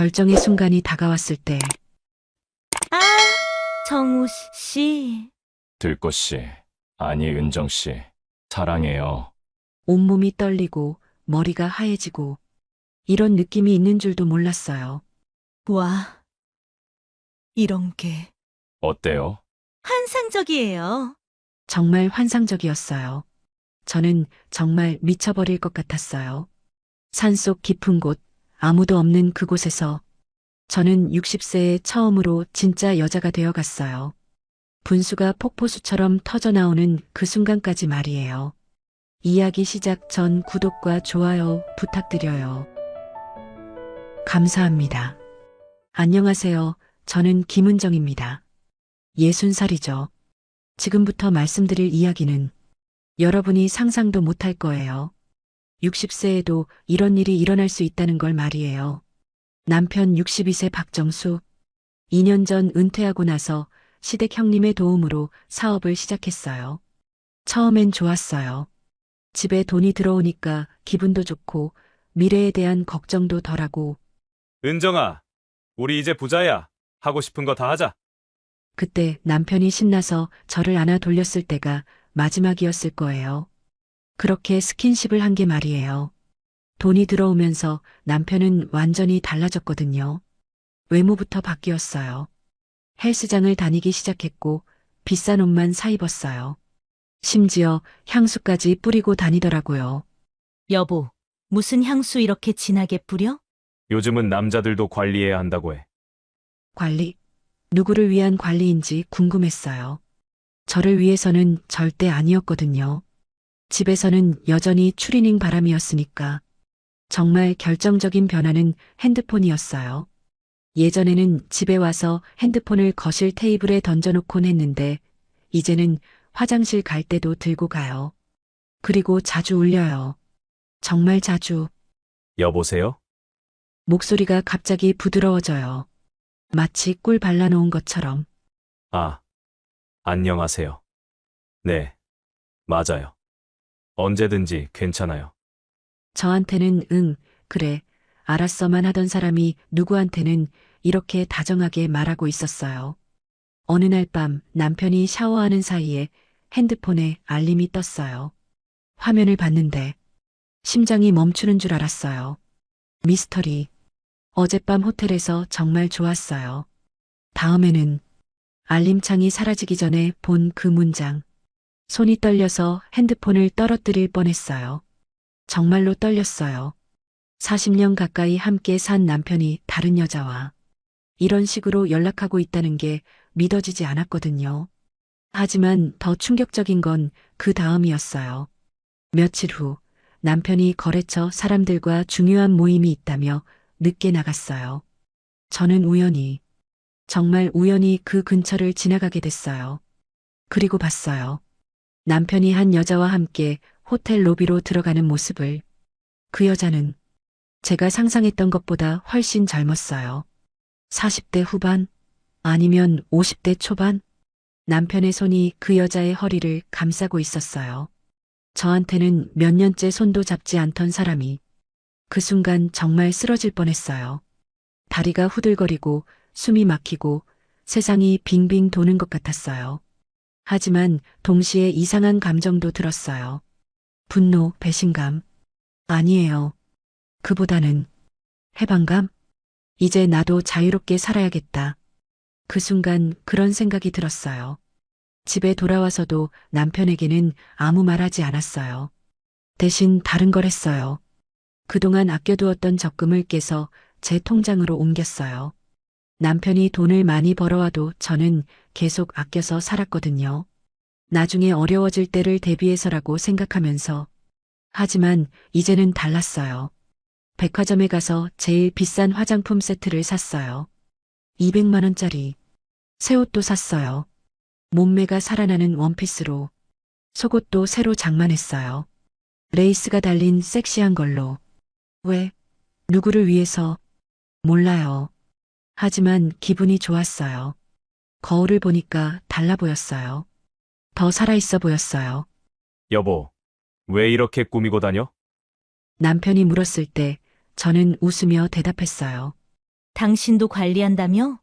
절정의 순간이 다가왔을 때 아, 정우 씨. 들꽃 씨, 아니 은정 씨, 사랑해요. 온몸이 떨리고 머리가 하얘지고 이런 느낌이 있는 줄도 몰랐어요. 와, 이런 게 어때요? 환상적이에요. 정말 환상적이었어요. 저는 정말 미쳐버릴 것 같았어요. 산속 깊은 곳, 아무도 없는 그곳에서 저는 60세에 처음으로 진짜 여자가 되어 갔어요. 분수가 폭포수처럼 터져나오는 그 순간까지 말이에요. 이야기 시작 전 구독과 좋아요 부탁드려요. 감사합니다. 안녕하세요. 저는 김은정입니다. 60살이죠. 지금부터 말씀드릴 이야기는 여러분이 상상도 못할 거예요. 60세에도 이런 일이 일어날 수 있다는 걸 말이에요. 남편 62세 박정수. 2년 전 은퇴하고 나서 시댁 형님의 도움으로 사업을 시작했어요. 처음엔 좋았어요. 집에 돈이 들어오니까 기분도 좋고 미래에 대한 걱정도 덜하고 은정아, 우리 이제 부자야. 하고 싶은 거 다 하자. 그때 남편이 신나서 저를 안아 돌렸을 때가 마지막이었을 거예요. 그렇게 스킨십을 한 게 말이에요. 돈이 들어오면서 남편은 완전히 달라졌거든요. 외모부터 바뀌었어요. 헬스장을 다니기 시작했고 비싼 옷만 사입었어요. 심지어 향수까지 뿌리고 다니더라고요. 여보, 무슨 향수 이렇게 진하게 뿌려? 요즘은 남자들도 관리해야 한다고 해. 관리? 누구를 위한 관리인지 궁금했어요. 저를 위해서는 절대 아니었거든요. 집에서는 여전히 추리닝 바람이었으니까. 정말 결정적인 변화는 핸드폰이었어요. 예전에는 집에 와서 핸드폰을 거실 테이블에 던져놓곤 했는데, 이제는 화장실 갈 때도 들고 가요. 그리고 자주 울려요. 정말 자주. 여보세요? 목소리가 갑자기 부드러워져요. 마치 꿀 발라놓은 것처럼. 아, 안녕하세요. 네, 맞아요. 언제든지 괜찮아요. 저한테는 응, 그래, 알았어만 하던 사람이 누구한테는 이렇게 다정하게 말하고 있었어요. 어느 날 밤 남편이 샤워하는 사이에 핸드폰에 알림이 떴어요. 화면을 봤는데 심장이 멈추는 줄 알았어요. 미스터리. 어젯밤 호텔에서 정말 좋았어요. 다음에는 알림창이 사라지기 전에 본 그 문장. 손이 떨려서 핸드폰을 떨어뜨릴 뻔했어요. 정말로 떨렸어요. 40년 가까이 함께 산 남편이 다른 여자와 이런 식으로 연락하고 있다는 게 믿어지지 않았거든요. 하지만 더 충격적인 건 그 다음이었어요. 며칠 후 남편이 거래처 사람들과 중요한 모임이 있다며 늦게 나갔어요. 저는 우연히, 정말 우연히 그 근처를 지나가게 됐어요. 그리고 봤어요. 남편이 한 여자와 함께 호텔 로비로 들어가는 모습을. 그 여자는 제가 상상했던 것보다 훨씬 젊었어요. 40대 후반? 아니면 50대 초반? 남편의 손이 그 여자의 허리를 감싸고 있었어요. 저한테는 몇 년째 손도 잡지 않던 사람이 그 순간 정말 쓰러질 뻔했어요. 다리가 후들거리고 숨이 막히고 세상이 빙빙 도는 것 같았어요. 하지만 동시에 이상한 감정도 들었어요. 분노, 배신감. 아니에요. 그보다는 해방감? 이제 나도 자유롭게 살아야겠다. 그 순간 그런 생각이 들었어요. 집에 돌아와서도 남편에게는 아무 말 하지 않았어요. 대신 다른 걸 했어요. 그동안 아껴두었던 적금을 깨서 제 통장으로 옮겼어요. 남편이 돈을 많이 벌어와도 저는 계속 아껴서 살았거든요. 나중에 어려워질 때를 대비해서라고 생각하면서. 하지만 이제는 달랐어요. 백화점에 가서 제일 비싼 화장품 세트를 샀어요. 200만 원짜리. 새 옷도 샀어요. 몸매가 살아나는 원피스로. 속옷도 새로 장만했어요. 레이스가 달린 섹시한 걸로. 왜? 누구를 위해서? 몰라요. 하지만 기분이 좋았어요. 거울을 보니까 달라 보였어요. 더 살아있어 보였어요. 여보, 왜 이렇게 꾸미고 다녀? 남편이 물었을 때 저는 웃으며 대답했어요. 당신도 관리한다며?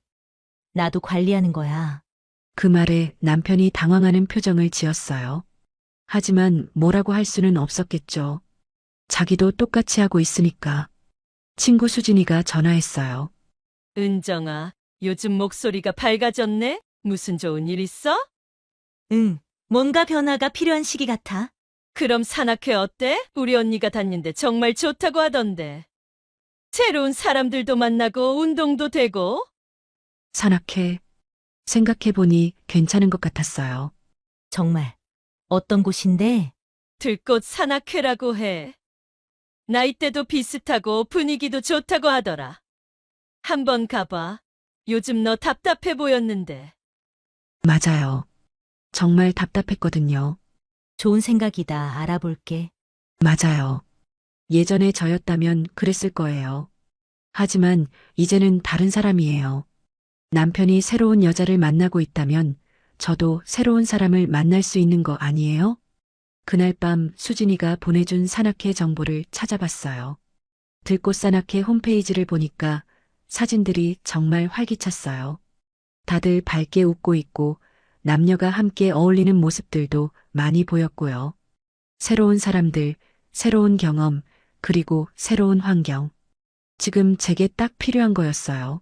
나도 관리하는 거야. 그 말에 남편이 당황하는 표정을 지었어요. 하지만 뭐라고 할 수는 없었겠죠. 자기도 똑같이 하고 있으니까. 친구 수진이가 전화했어요. 은정아, 요즘 목소리가 밝아졌네? 무슨 좋은 일 있어? 응, 뭔가 변화가 필요한 시기 같아. 그럼 산악회 어때? 우리 언니가 다니는데 정말 좋다고 하던데. 새로운 사람들도 만나고 운동도 되고. 산악회. 생각해보니 괜찮은 것 같았어요. 정말. 어떤 곳인데? 들꽃 산악회라고 해. 나이대도 비슷하고 분위기도 좋다고 하더라. 한번 가봐. 요즘 너 답답해 보였는데. 맞아요. 정말 답답했거든요. 좋은 생각이다. 알아볼게. 맞아요. 예전에 저였다면 그랬을 거예요. 하지만 이제는 다른 사람이에요. 남편이 새로운 여자를 만나고 있다면 저도 새로운 사람을 만날 수 있는 거 아니에요? 그날 밤 수진이가 보내준 산악회 정보를 찾아봤어요. 들꽃 산악회 홈페이지를 보니까 사진들이 정말 활기찼어요. 다들 밝게 웃고 있고 남녀가 함께 어울리는 모습들도 많이 보였고요. 새로운 사람들, 새로운 경험, 그리고 새로운 환경. 지금 제게 딱 필요한 거였어요.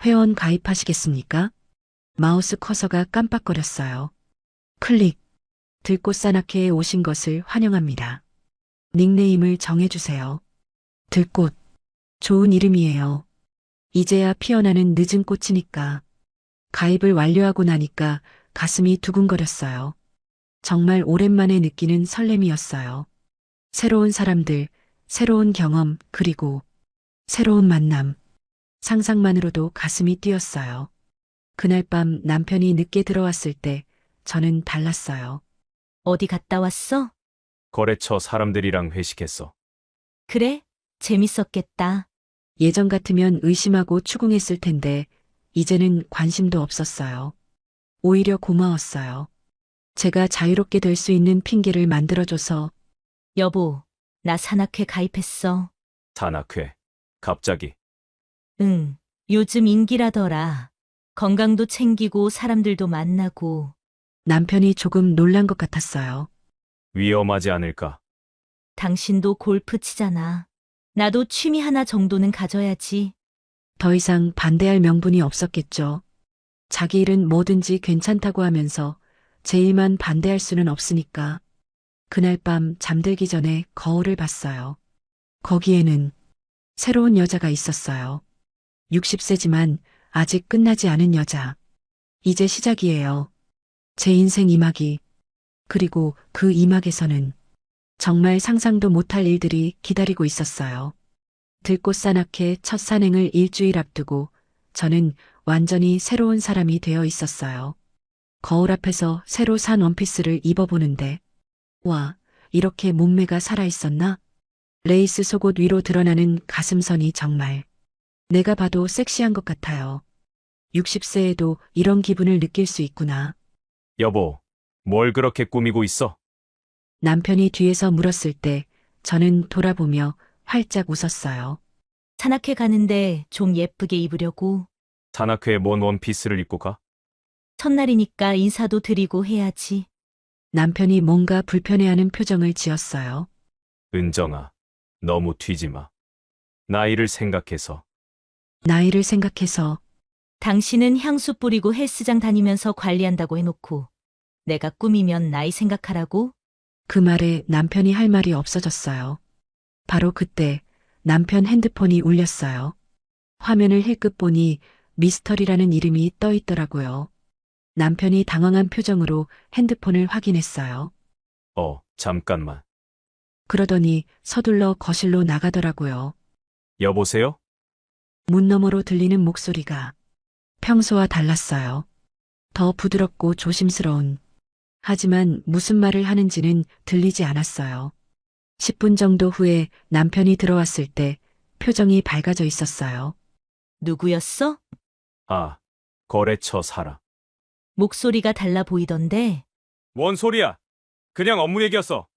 회원 가입하시겠습니까? 마우스 커서가 깜빡거렸어요. 클릭. 들꽃 산악회에 오신 것을 환영합니다. 닉네임을 정해주세요. 들꽃. 좋은 이름이에요. 이제야 피어나는 늦은 꽃이니까. 가입을 완료하고 나니까 가슴이 두근거렸어요. 정말 오랜만에 느끼는 설렘이었어요. 새로운 사람들, 새로운 경험, 그리고 새로운 만남. 상상만으로도 가슴이 뛰었어요. 그날 밤 남편이 늦게 들어왔을 때 저는 달랐어요. 어디 갔다 왔어? 거래처 사람들이랑 회식했어. 그래? 재밌었겠다. 예전 같으면 의심하고 추궁했을 텐데 이제는 관심도 없었어요. 오히려 고마웠어요. 제가 자유롭게 될 수 있는 핑계를 만들어줘서 여보, 나 산악회 가입했어. 산악회. 갑자기. 응, 요즘 인기라더라. 건강도 챙기고 사람들도 만나고. 남편이 조금 놀란 것 같았어요. 위험하지 않을까? 당신도 골프 치잖아. 나도 취미 하나 정도는 가져야지. 더 이상 반대할 명분이 없었겠죠. 자기 일은 뭐든지 괜찮다고 하면서 제 일만 반대할 수는 없으니까. 그날 밤 잠들기 전에 거울을 봤어요. 거기에는 새로운 여자가 있었어요. 60세지만 아직 끝나지 않은 여자. 이제 시작이에요. 제 인생 이막이. 그리고 그 이막에서는 정말 상상도 못할 일들이 기다리고 있었어요. 들꽃 산악회 첫 산행을 일주일 앞두고 저는 완전히 새로운 사람이 되어 있었어요. 거울 앞에서 새로 산 원피스를 입어보는데 와, 이렇게 몸매가 살아있었나? 레이스 속옷 위로 드러나는 가슴선이 정말 내가 봐도 섹시한 것 같아요. 60세에도 이런 기분을 느낄 수 있구나. 여보, 뭘 그렇게 꾸미고 있어? 남편이 뒤에서 물었을 때 저는 돌아보며 활짝 웃었어요. 산악회 가는데 좀 예쁘게 입으려고. 산악회에 뭔 원피스를 입고 가? 첫날이니까 인사도 드리고 해야지. 남편이 뭔가 불편해하는 표정을 지었어요. 은정아, 너무 튀지 마. 나이를 생각해서. 나이를 생각해서 당신은 향수 뿌리고 헬스장 다니면서 관리한다고 해놓고 내가 꾸미면 나이 생각하라고? 그 말에 남편이 할 말이 없어졌어요. 바로 그때 남편 핸드폰이 울렸어요. 화면을 힐끗 보니 미스터리라는 이름이 떠 있더라고요. 남편이 당황한 표정으로 핸드폰을 확인했어요. 잠깐만. 그러더니 서둘러 거실로 나가더라고요. 여보세요? 문 너머로 들리는 목소리가 평소와 달랐어요. 더 부드럽고 조심스러운. 하지만 무슨 말을 하는지는 들리지 않았어요. 10분 정도 후에 남편이 들어왔을 때 표정이 밝아져 있었어요. 누구였어? 아, 거래처 사람. 목소리가 달라 보이던데. 뭔 소리야? 그냥 업무 얘기였어.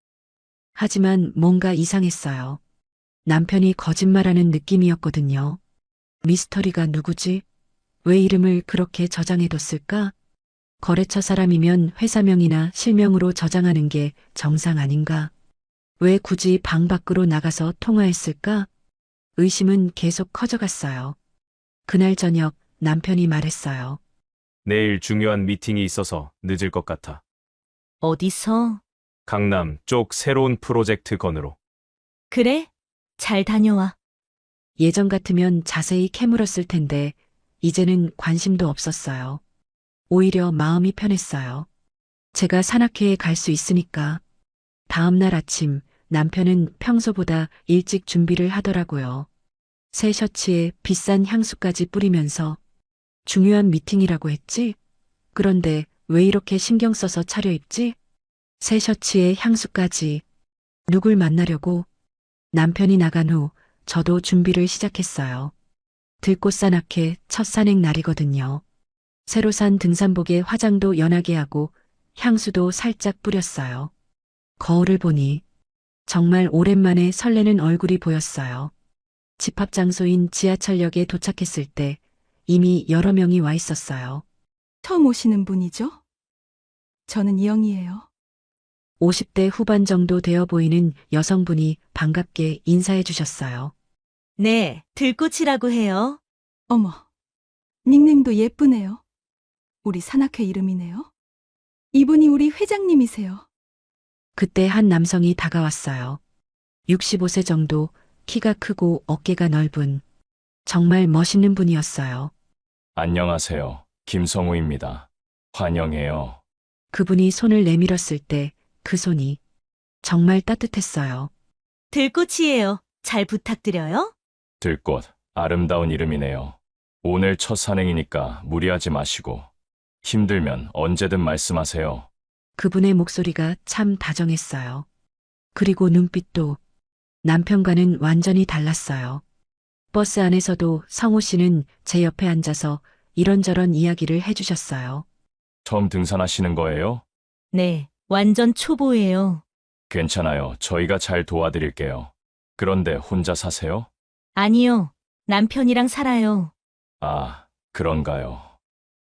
하지만 뭔가 이상했어요. 남편이 거짓말하는 느낌이었거든요. 미스터리가 누구지? 왜 이름을 그렇게 저장해뒀을까? 거래처 사람이면 회사명이나 실명으로 저장하는 게 정상 아닌가? 왜 굳이 방 밖으로 나가서 통화했을까? 의심은 계속 커져갔어요. 그날 저녁 남편이 말했어요. 내일 중요한 미팅이 있어서 늦을 것 같아. 어디서? 강남 쪽 새로운 프로젝트 건으로. 그래? 잘 다녀와. 예전 같으면 자세히 캐물었을 텐데 이제는 관심도 없었어요. 오히려 마음이 편했어요. 제가 산악회에 갈 수 있으니까. 다음 날 아침 남편은 평소보다 일찍 준비를 하더라고요. 새 셔츠에 비싼 향수까지 뿌리면서 중요한 미팅이라고 했지? 그런데 왜 이렇게 신경 써서 차려입지? 새 셔츠에 향수까지. 누굴 만나려고? 남편이 나간 후 저도 준비를 시작했어요. 들꽃산악회 첫 산행 날이거든요. 새로 산 등산복에 화장도 연하게 하고 향수도 살짝 뿌렸어요. 거울을 보니 정말 오랜만에 설레는 얼굴이 보였어요. 집합 장소인 지하철역에 도착했을 때 이미 여러 명이 와 있었어요. 처음 오시는 분이죠? 저는 이영이에요. 50대 후반 정도 되어 보이는 여성분이 반갑게 인사해 주셨어요. 네, 들꽃이라고 해요. 어머, 닉네임도 예쁘네요. 우리 산악회 이름이네요. 이분이 우리 회장님이세요. 그때 한 남성이 다가왔어요. 65세 정도, 키가 크고 어깨가 넓은, 정말 멋있는 분이었어요. 안녕하세요. 김성우입니다. 환영해요. 그분이 손을 내밀었을 때 그 손이 정말 따뜻했어요. 들꽃이에요. 잘 부탁드려요. 들꽃, 아름다운 이름이네요. 오늘 첫 산행이니까 무리하지 마시고 힘들면 언제든 말씀하세요. 그분의 목소리가 참 다정했어요. 그리고 눈빛도 남편과는 완전히 달랐어요. 버스 안에서도 성호 씨는 제 옆에 앉아서 이런저런 이야기를 해주셨어요. 처음 등산하시는 거예요? 네, 완전 초보예요. 괜찮아요. 저희가 잘 도와드릴게요. 그런데 혼자 사세요? 아니요, 남편이랑 살아요. 아, 그런가요.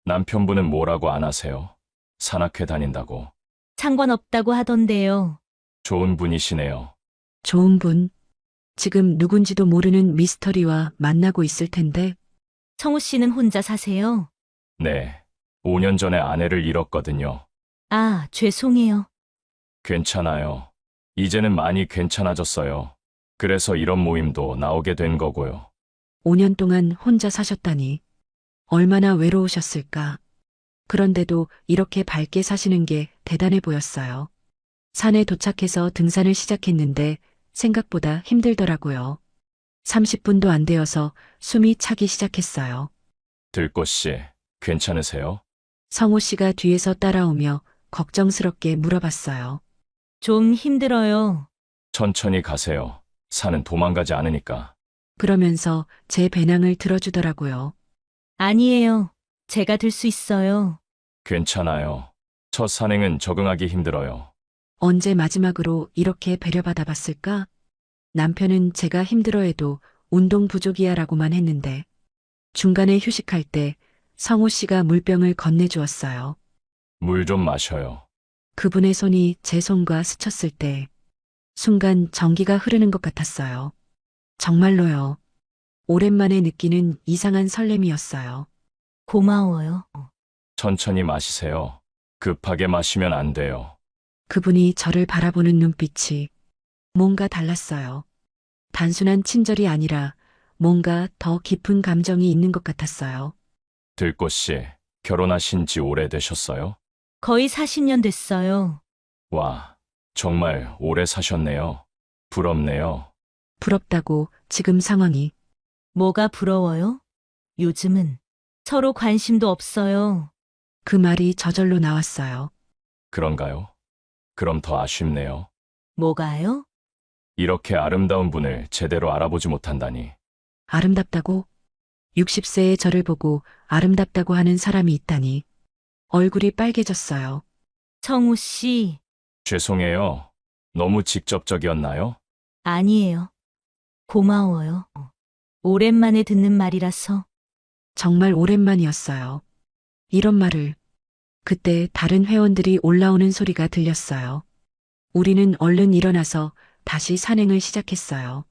남편분은 뭐라고 안 하세요? 산악회 다닌다고. 상관없다고 하던데요. 좋은 분이시네요. 좋은 분. 지금 누군지도 모르는 미스터리와 만나고 있을 텐데 성우 씨는 혼자 사세요? 네. 5년 전에 아내를 잃었거든요. 아, 죄송해요. 괜찮아요. 이제는 많이 괜찮아졌어요. 그래서 이런 모임도 나오게 된 거고요. 5년 동안 혼자 사셨다니 얼마나 외로우셨을까. 그런데도 이렇게 밝게 사시는 게 대단해 보였어요. 산에 도착해서 등산을 시작했는데 생각보다 힘들더라고요. 30분도 안 되어서 숨이 차기 시작했어요. 들꽃 씨, 괜찮으세요? 성호 씨가 뒤에서 따라오며 걱정스럽게 물어봤어요. 좀 힘들어요. 천천히 가세요. 산은 도망가지 않으니까. 그러면서 제 배낭을 들어주더라고요. 아니에요. 제가 들 수 있어요. 괜찮아요. 첫 산행은 적응하기 힘들어요. 언제 마지막으로 이렇게 배려받아 봤을까? 남편은 제가 힘들어해도 운동 부족이야 라고만 했는데 중간에 휴식할 때 성호 씨가 물병을 건네주었어요. 물 좀 마셔요. 그분의 손이 제 손과 스쳤을 때 순간 전기가 흐르는 것 같았어요. 정말로요. 오랜만에 느끼는 이상한 설렘이었어요. 고마워요. 천천히 마시세요. 급하게 마시면 안 돼요. 그분이 저를 바라보는 눈빛이 뭔가 달랐어요. 단순한 친절이 아니라 뭔가 더 깊은 감정이 있는 것 같았어요. 들꽃 씨, 결혼하신 지 오래되셨어요? 거의 40년 됐어요. 와, 정말 오래 사셨네요. 부럽네요. 부럽다고 지금 상황이 뭐가 부러워요? 요즘은 서로 관심도 없어요. 그 말이 저절로 나왔어요. 그런가요? 그럼 더 아쉽네요. 뭐가요? 이렇게 아름다운 분을 제대로 알아보지 못한다니. 아름답다고? 60세의 저를 보고 아름답다고 하는 사람이 있다니. 얼굴이 빨개졌어요. 성우 씨, 오랜만에 듣는 말이라서. 정말 오랜만이었어요. 이런 말을. 그때 다른 회원들이 올라오는 소리가 들렸어요. 우리는 얼른 일어나서 다시 산행을 시작했어요.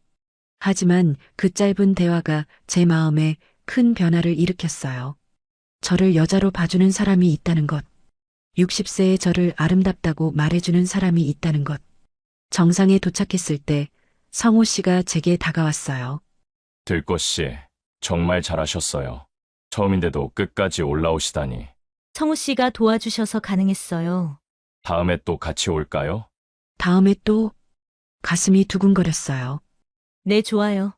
하지만 그 짧은 대화가 제 마음에 큰 변화를 일으켰어요. 저를 여자로 봐주는 사람이 있다는 것. 60세의 저를 아름답다고 말해주는 사람이 있다는 것. 정상에 도착했을 때 성호 씨가 제게 다가왔어요. 들꽃 씨, 정말 잘하셨어요. 처음인데도 끝까지 올라오시다니. 성우 씨가 도와주셔서 가능했어요. 다음에 또 같이 올까요? 다음에 또 가슴이 두근거렸어요. 네, 좋아요.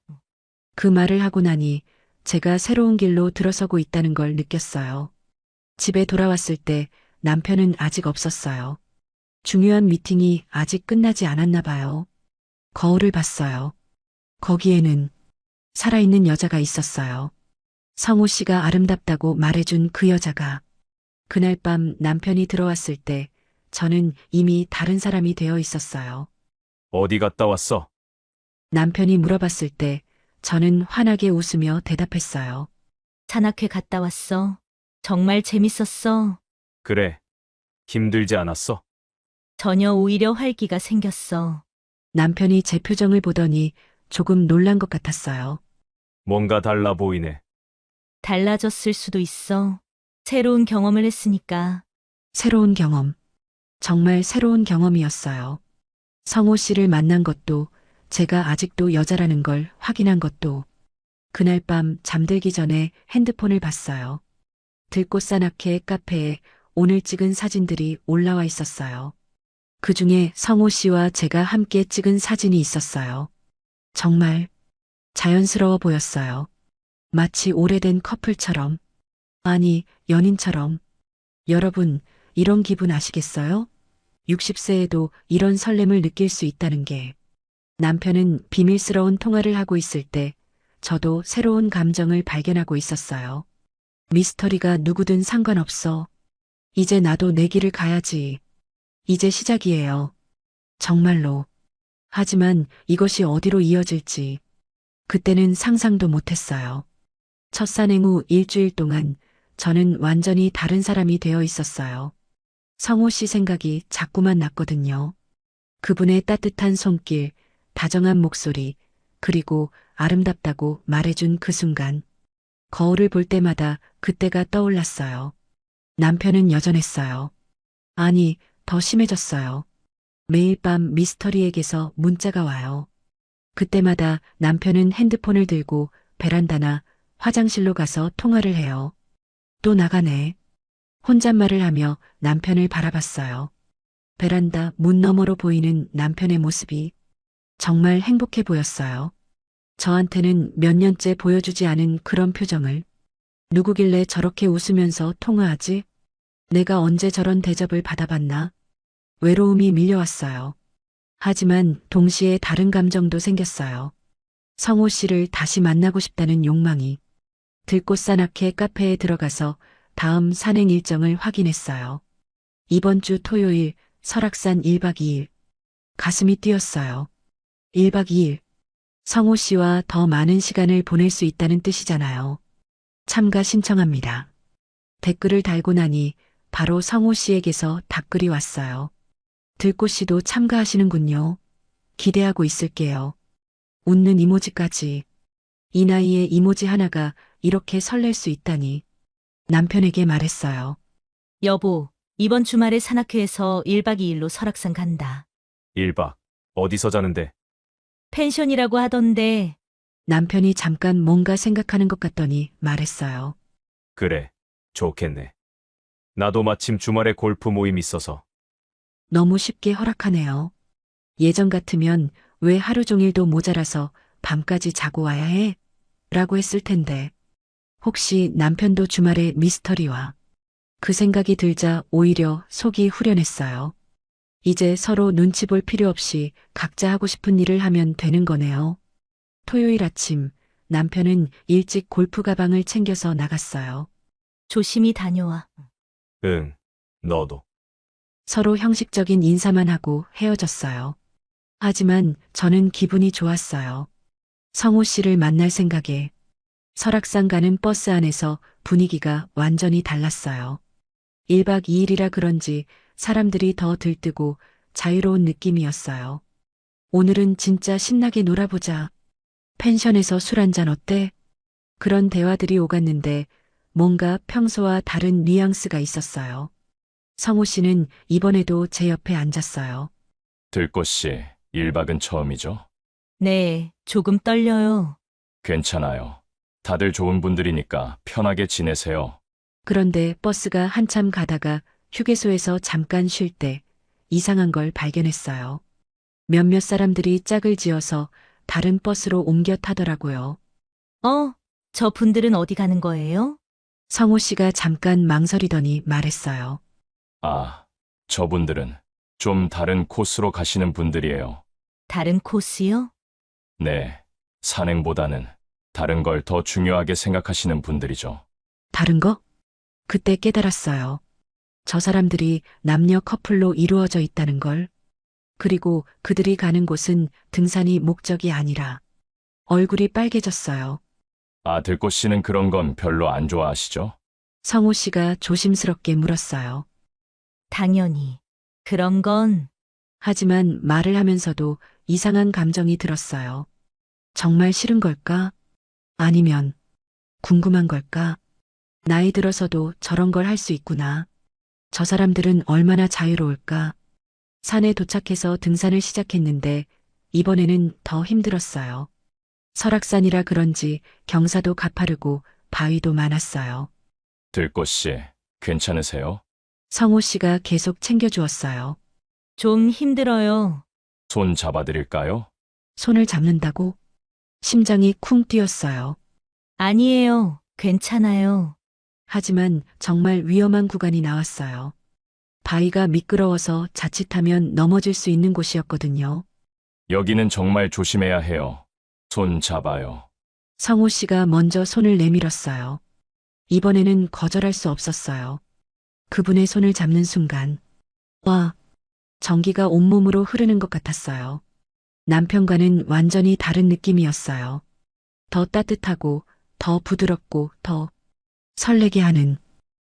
그 말을 하고 나니 제가 새로운 길로 들어서고 있다는 걸 느꼈어요. 집에 돌아왔을 때 남편은 아직 없었어요. 중요한 미팅이 아직 끝나지 않았나 봐요. 거울을 봤어요. 거기에는 살아있는 여자가 있었어요. 성호 씨가 아름답다고 말해준 그 여자가. 그날 밤 남편이 들어왔을 때 저는 이미 다른 사람이 되어 있었어요. 어디 갔다 왔어? 남편이 물어봤을 때 저는 환하게 웃으며 대답했어요. 산악회 갔다 왔어. 정말 재밌었어. 그래. 힘들지 않았어? 전혀 오히려 활기가 생겼어. 남편이 제 표정을 보더니 조금 놀란 것 같았어요. 뭔가 달라 보이네. 달라졌을 수도 있어. 새로운 경험을 했으니까. 새로운 경험. 정말 새로운 경험이었어요. 성호 씨를 만난 것도 제가 아직도 여자라는 걸 확인한 것도 그날 밤 잠들기 전에 핸드폰을 봤어요. 들꽃산악회 카페에 오늘 찍은 사진들이 올라와 있었어요. 그 중에 성호 씨와 제가 함께 찍은 사진이 있었어요. 정말 자연스러워 보였어요. 마치 오래된 커플처럼. 아니, 연인처럼. 여러분, 이런 기분 아시겠어요? 60세에도 이런 설렘을 느낄 수 있다는 게. 남편은 비밀스러운 통화를 하고 있을 때 저도 새로운 감정을 발견하고 있었어요. 미스터리가 누구든 상관없어. 이제 나도 내 길을 가야지. 이제 시작이에요. 정말로. 하지만 이것이 어디로 이어질지 그때는 상상도 못했어요. 첫 산행 후 일주일 동안 저는 완전히 다른 사람이 되어 있었어요. 성호 씨 생각이 자꾸만 났거든요. 그분의 따뜻한 손길, 다정한 목소리, 그리고 아름답다고 말해준 그 순간. 거울을 볼 때마다 그때가 떠올랐어요. 남편은 여전했어요. 아니, 더 심해졌어요. 매일 밤 미스터리에게서 문자가 와요. 그때마다 남편은 핸드폰을 들고 베란다나 화장실로 가서 통화를 해요. 또 나가네. 혼잣말을 하며 남편을 바라봤어요. 베란다 문 너머로 보이는 남편의 모습이 정말 행복해 보였어요. 저한테는 몇 년째 보여주지 않은 그런 표정을. 누구길래 저렇게 웃으면서 통화하지? 내가 언제 저런 대접을 받아봤나? 외로움이 밀려왔어요. 하지만 동시에 다른 감정도 생겼어요. 성호 씨를 다시 만나고 싶다는 욕망이. 들꽃산악회 카페에 들어가서 다음 산행 일정을 확인했어요. 이번 주 토요일 설악산 1박 2일. 가슴이 뛰었어요. 1박 2일. 성호 씨와 더 많은 시간을 보낼 수 있다는 뜻이잖아요. 참가 신청합니다. 댓글을 달고 나니 바로 성호 씨에게서 답글이 왔어요. 들꽃 씨도 참가하시는군요. 기대하고 있을게요. 웃는 이모지까지. 이 나이에 이모지 하나가 이렇게 설렐 수 있다니. 남편에게 말했어요. 여보, 이번 주말에 산악회에서 1박 2일로 설악산 간다. 1박. 어디서 자는데? 펜션이라고 하던데. 남편이 잠깐 뭔가 생각하는 것 같더니 말했어요. 그래. 좋겠네. 나도 마침 주말에 골프 모임 있어서. 너무 쉽게 허락하네요. 예전 같으면 왜 하루 종일도 모자라서 밤까지 자고 와야 해? 라고 했을 텐데. 혹시 남편도 주말에 미스터리와. 그 생각이 들자 오히려 속이 후련했어요. 이제 서로 눈치 볼 필요 없이 각자 하고 싶은 일을 하면 되는 거네요. 토요일 아침 남편은 일찍 골프 가방을 챙겨서 나갔어요. 조심히 다녀와. 응. 너도. 서로 형식적인 인사만 하고 헤어졌어요. 하지만 저는 기분이 좋았어요. 성호 씨를 만날 생각에 설악산 가는 버스 안에서 분위기가 완전히 달랐어요. 1박 2일이라 그런지 사람들이 더 들뜨고 자유로운 느낌이었어요. 오늘은 진짜 신나게 놀아보자. 펜션에서 술 한잔 어때? 그런 대화들이 오갔는데 뭔가 평소와 다른 뉘앙스가 있었어요. 성호 씨는 이번에도 제 옆에 앉았어요. 들꽃 씨, 1박은 처음이죠? 네, 조금 떨려요. 괜찮아요. 다들 좋은 분들이니까 편하게 지내세요. 그런데 버스가 한참 가다가 휴게소에서 잠깐 쉴 때 이상한 걸 발견했어요. 몇몇 사람들이 짝을 지어서 다른 버스로 옮겨 타더라고요. 저 분들은 어디 가는 거예요? 성호 씨가 잠깐 망설이더니 말했어요. 아, 저분들은 좀 다른 코스로 가시는 분들이에요. 다른 코스요? 네, 산행보다는 다른 걸 더 중요하게 생각하시는 분들이죠. 다른 거? 그때 깨달았어요. 저 사람들이 남녀 커플로 이루어져 있다는 걸. 그리고 그들이 가는 곳은 등산이 목적이 아니라 얼굴이 빨개졌어요. 아, 들꽃 씨는 그런 건 별로 안 좋아하시죠? 성호 씨가 조심스럽게 물었어요. 당연히. 그런 건 하지만 말을 하면서도 이상한 감정이 들었어요. 정말 싫은 걸까? 아니면 궁금한 걸까? 나이 들어서도 저런 걸 할 수 있구나. 저 사람들은 얼마나 자유로울까? 산에 도착해서 등산을 시작했는데 이번에는 더 힘들었어요. 설악산이라 그런지 경사도 가파르고 바위도 많았어요. 들꽃 씨, 괜찮으세요? 성호 씨가 계속 챙겨주었어요. 좀 힘들어요. 손 잡아드릴까요? 손을 잡는다고? 심장이 쿵 뛰었어요. 아니에요. 괜찮아요. 하지만 정말 위험한 구간이 나왔어요. 바위가 미끄러워서 자칫하면 넘어질 수 있는 곳이었거든요. 여기는 정말 조심해야 해요. 손 잡아요. 성호 씨가 먼저 손을 내밀었어요. 이번에는 거절할 수 없었어요. 그분의 손을 잡는 순간, 와, 전기가 온몸으로 흐르는 것 같았어요. 남편과는 완전히 다른 느낌이었어요. 더 따뜻하고, 더 부드럽고, 더 설레게 하는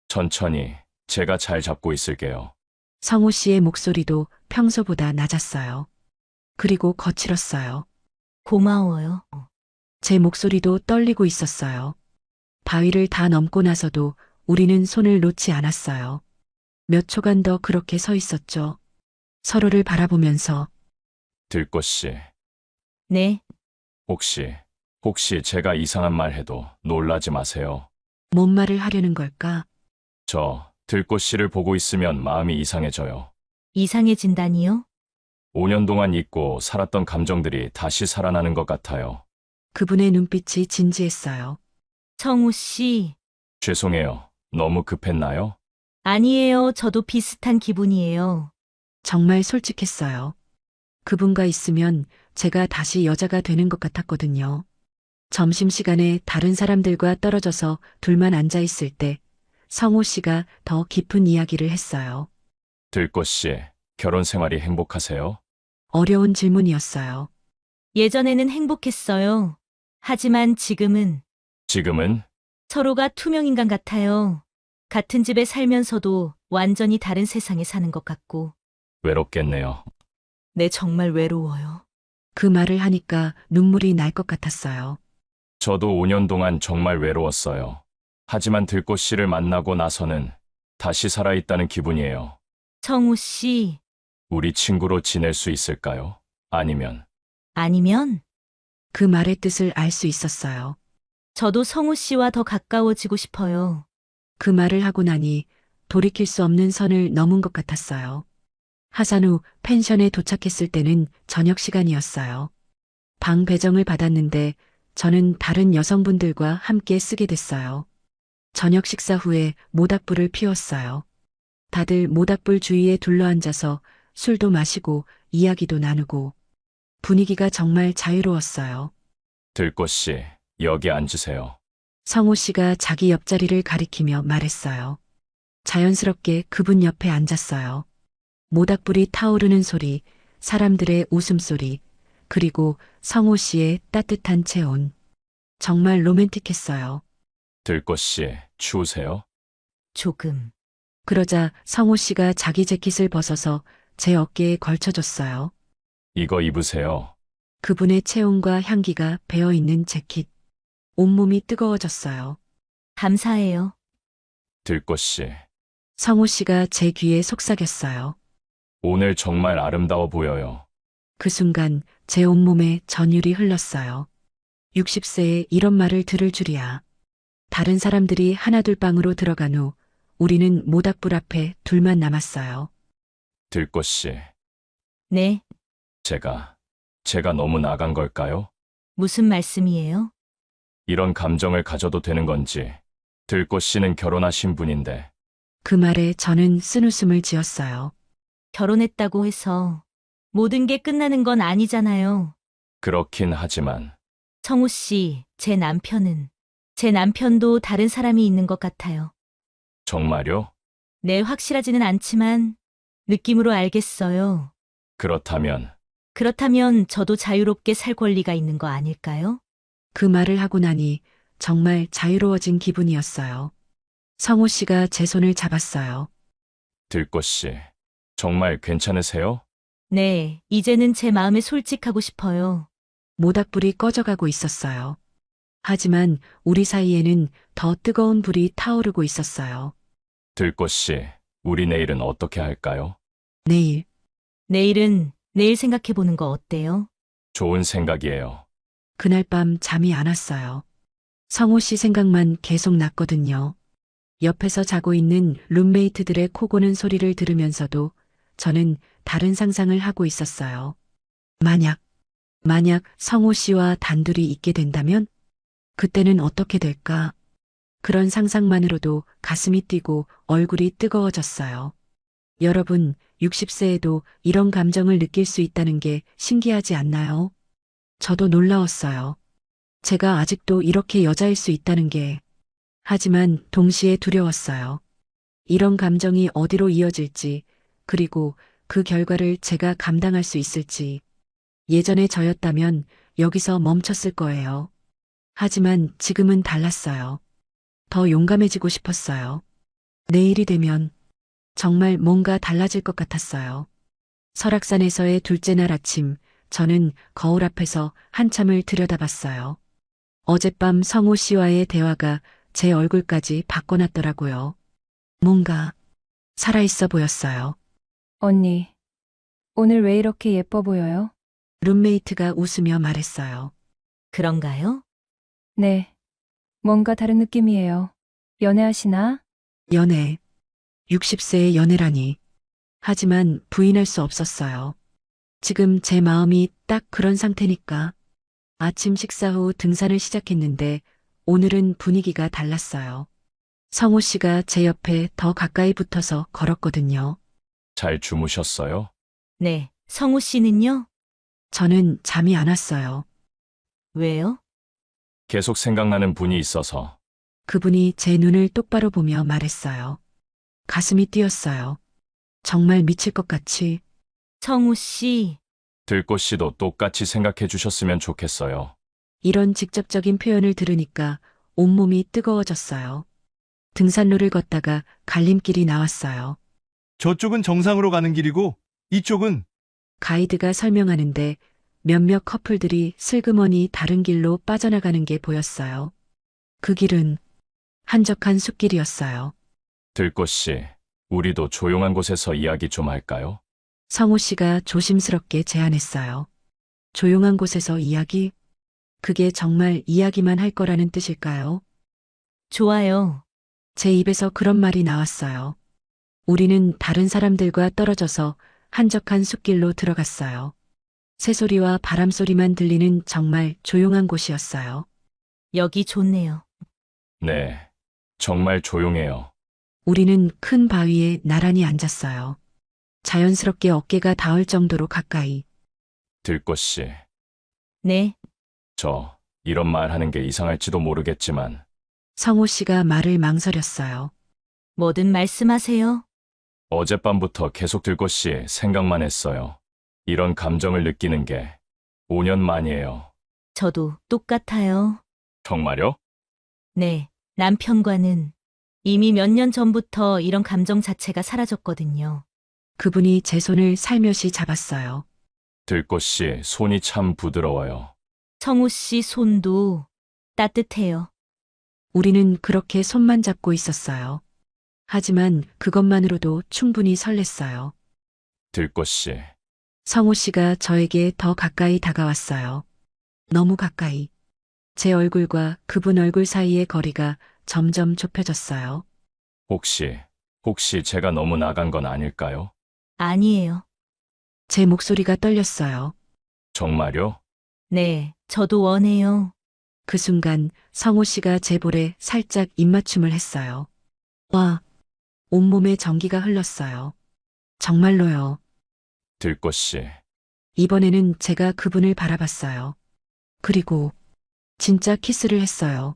천천히, 제가 잘 잡고 있을게요. 성호 씨의 목소리도 평소보다 낮았어요. 그리고 거칠었어요. 고마워요. 제 목소리도 떨리고 있었어요. 바위를 다 넘고 나서도 우리는 손을 놓지 않았어요. 몇 초간 더 그렇게 서 있었죠. 서로를 바라보면서 들꽃 씨, 네, 혹시 제가 이상한 말 해도 놀라지 마세요. 뭔 말을 하려는 걸까? 저 들꽃 씨를 보고 있으면 마음이 이상해져요. 이상해진다니요? 5년 동안 잊고 살았던 감정들이 다시 살아나는 것 같아요. 그분의 눈빛이 진지했어요. 성우 씨. 죄송해요. 너무 급했나요? 아니에요. 저도 비슷한 기분이에요. 정말 솔직했어요. 그분과 있으면 제가 다시 여자가 되는 것 같았거든요. 점심시간에 다른 사람들과 떨어져서 둘만 앉아 있을 때 성호 씨가 더 깊은 이야기를 했어요. 들꽃 씨, 결혼 생활이 행복하세요? 어려운 질문이었어요. 예전에는 행복했어요. 하지만 지금은 지금은? 서로가 투명인간 같아요. 같은 집에 살면서도 완전히 다른 세상에 사는 것 같고. 외롭겠네요. 네, 정말 외로워요. 그 말을 하니까 눈물이 날 것 같았어요. 저도 5년 동안 정말 외로웠어요. 하지만 들꽃 씨를 만나고 나서는 다시 살아있다는 기분이에요. 성우 씨, 우리 친구로 지낼 수 있을까요? 아니면 아니면 그 말의 뜻을 알 수 있었어요. 저도 성우 씨와 더 가까워지고 싶어요. 그 말을 하고 나니 돌이킬 수 없는 선을 넘은 것 같았어요. 하산 후 펜션에 도착했을 때는 저녁 시간이었어요. 방 배정을 받았는데 저는 다른 여성분들과 함께 쓰게 됐어요. 저녁 식사 후에 모닥불을 피웠어요. 다들 모닥불 주위에 둘러앉아서 술도 마시고 이야기도 나누고 분위기가 정말 자유로웠어요. 들꽃 씨, 여기 앉으세요. 성호 씨가 자기 옆자리를 가리키며 말했어요. 자연스럽게 그분 옆에 앉았어요. 모닥불이 타오르는 소리, 사람들의 웃음소리, 그리고 성호 씨의 따뜻한 체온. 정말 로맨틱했어요. 들꽃 씨, 추우세요? 조금. 그러자 성호 씨가 자기 재킷을 벗어서 제 어깨에 걸쳐줬어요. 이거 입으세요. 그분의 체온과 향기가 배어있는 재킷. 온몸이 뜨거워졌어요. 감사해요. 들꽃 씨, 성호 씨가 제 귀에 속삭였어요. 오늘 정말 아름다워 보여요. 그 순간 제 온몸에 전율이 흘렀어요. 60세에 이런 말을 들을 줄이야. 다른 사람들이 하나둘 방으로 들어간 후 우리는 모닥불 앞에 둘만 남았어요. 들꽃 씨, 네, 제가 너무 나간 걸까요? 무슨 말씀이에요? 이런 감정을 가져도 되는 건지. 들꽃 씨는 결혼하신 분인데, 그 말에 저는 쓴웃음을 지었어요. 결혼했다고 해서 모든 게 끝나는 건 아니잖아요. 그렇긴 하지만, 성우 씨, 제 남편도 다른 사람이 있는 것 같아요. 정말요? 네, 확실하지는 않지만 느낌으로 알겠어요. 그렇다면 저도 자유롭게 살 권리가 있는 거 아닐까요? 그 말을 하고 나니 정말 자유로워진 기분이었어요. 성호 씨가 제 손을 잡았어요. 들꽃 씨, 정말 괜찮으세요? 네, 이제는 제 마음에 솔직하고 싶어요. 모닥불이 꺼져가고 있었어요. 하지만 우리 사이에는 더 뜨거운 불이 타오르고 있었어요. 들꽃 씨, 우리 내일은 어떻게 할까요? 내일, 내일 생각해보는 거 어때요? 좋은 생각이에요. 그날 밤 잠이 안 왔어요. 성호 씨 생각만 계속 났거든요. 옆에서 자고 있는 룸메이트들의 코 고는 소리를 들으면서도 저는 다른 상상을 하고 있었어요. 만약 성호 씨와 단둘이 있게 된다면? 그때는 어떻게 될까? 그런 상상만으로도 가슴이 뛰고 얼굴이 뜨거워졌어요. 여러분, 60세에도 이런 감정을 느낄 수 있다는 게 신기하지 않나요? 저도 놀라웠어요. 제가 아직도 이렇게 여자일 수 있다는 게. 하지만 동시에 두려웠어요. 이런 감정이 어디로 이어질지, 그리고 그 결과를 제가 감당할 수 있을지. 예전에 저였다면 여기서 멈췄을 거예요. 하지만 지금은 달랐어요. 더 용감해지고 싶었어요. 내일이 되면 정말 뭔가 달라질 것 같았어요. 설악산에서의 둘째 날 아침, 저는 거울 앞에서 한참을 들여다봤어요. 어젯밤 성호 씨와의 대화가 제 얼굴까지 바꿔놨더라고요. 뭔가 살아있어 보였어요. 언니, 오늘 왜 이렇게 예뻐 보여요? 룸메이트가 웃으며 말했어요. 그런가요? 네, 뭔가 다른 느낌이에요. 연애하시나? 연애. 60세의 연애라니. 하지만 부인할 수 없었어요. 지금 제 마음이 딱 그런 상태니까. 아침 식사 후 등산을 시작했는데 오늘은 분위기가 달랐어요. 성호 씨가 제 옆에 더 가까이 붙어서 걸었거든요. 잘 주무셨어요? 네, 성우 씨는요? 저는 잠이 안 왔어요. 왜요? 계속 생각나는 분이 있어서. 그분이 제 눈을 똑바로 보며 말했어요. 가슴이 뛰었어요. 정말 미칠 것 같이. 성우 씨, 들꽃 씨도 똑같이 생각해 주셨으면 좋겠어요. 이런 직접적인 표현을 들으니까 온몸이 뜨거워졌어요. 등산로를 걷다가 갈림길이 나왔어요. 저쪽은 정상으로 가는 길이고 이쪽은 가이드가 설명하는데 몇몇 커플들이 슬그머니 다른 길로 빠져나가는 게 보였어요. 그 길은 한적한 숲길이었어요. 들꽃 씨, 우리도 조용한 곳에서 이야기 좀 할까요? 성호 씨가 조심스럽게 제안했어요. 조용한 곳에서 이야기? 그게 정말 이야기만 할 거라는 뜻일까요? 좋아요. 제 입에서 그런 말이 나왔어요. 우리는 다른 사람들과 떨어져서 한적한 숲길로 들어갔어요. 새소리와 바람소리만 들리는 정말 조용한 곳이었어요. 여기 좋네요. 네, 정말 조용해요. 우리는 큰 바위에 나란히 앉았어요. 자연스럽게 어깨가 닿을 정도로 가까이. 들꽃 씨, 네, 이런 말 하는 게 이상할지도 모르겠지만, 성호 씨가 말을 망설였어요. 뭐든 말씀하세요. 어젯밤부터 계속 들꽃 씨 생각만 했어요. 이런 감정을 느끼는 게 5년 만이에요. 저도 똑같아요. 정말요? 네, 남편과는 이미 몇 년 전부터 이런 감정 자체가 사라졌거든요. 그분이 제 손을 살며시 잡았어요. 들꽃 씨, 손이 참 부드러워요. 성우 씨 손도 따뜻해요. 우리는 그렇게 손만 잡고 있었어요. 하지만 그것만으로도 충분히 설렜어요. 들꽃 씨, 성호 씨가 저에게 더 가까이 다가왔어요. 너무 가까이. 제 얼굴과 그분 얼굴 사이의 거리가 점점 좁혀졌어요. 혹시 제가 너무 나간 건 아닐까요? 아니에요. 제 목소리가 떨렸어요. 정말요? 네, 저도 원해요. 그 순간 성호 씨가 제 볼에 살짝 입맞춤을 했어요. 와, 온몸에 전기가 흘렀어요. 정말로요. 들꽃 씨, 이번에는 제가 그분을 바라봤어요. 그리고 진짜 키스를 했어요.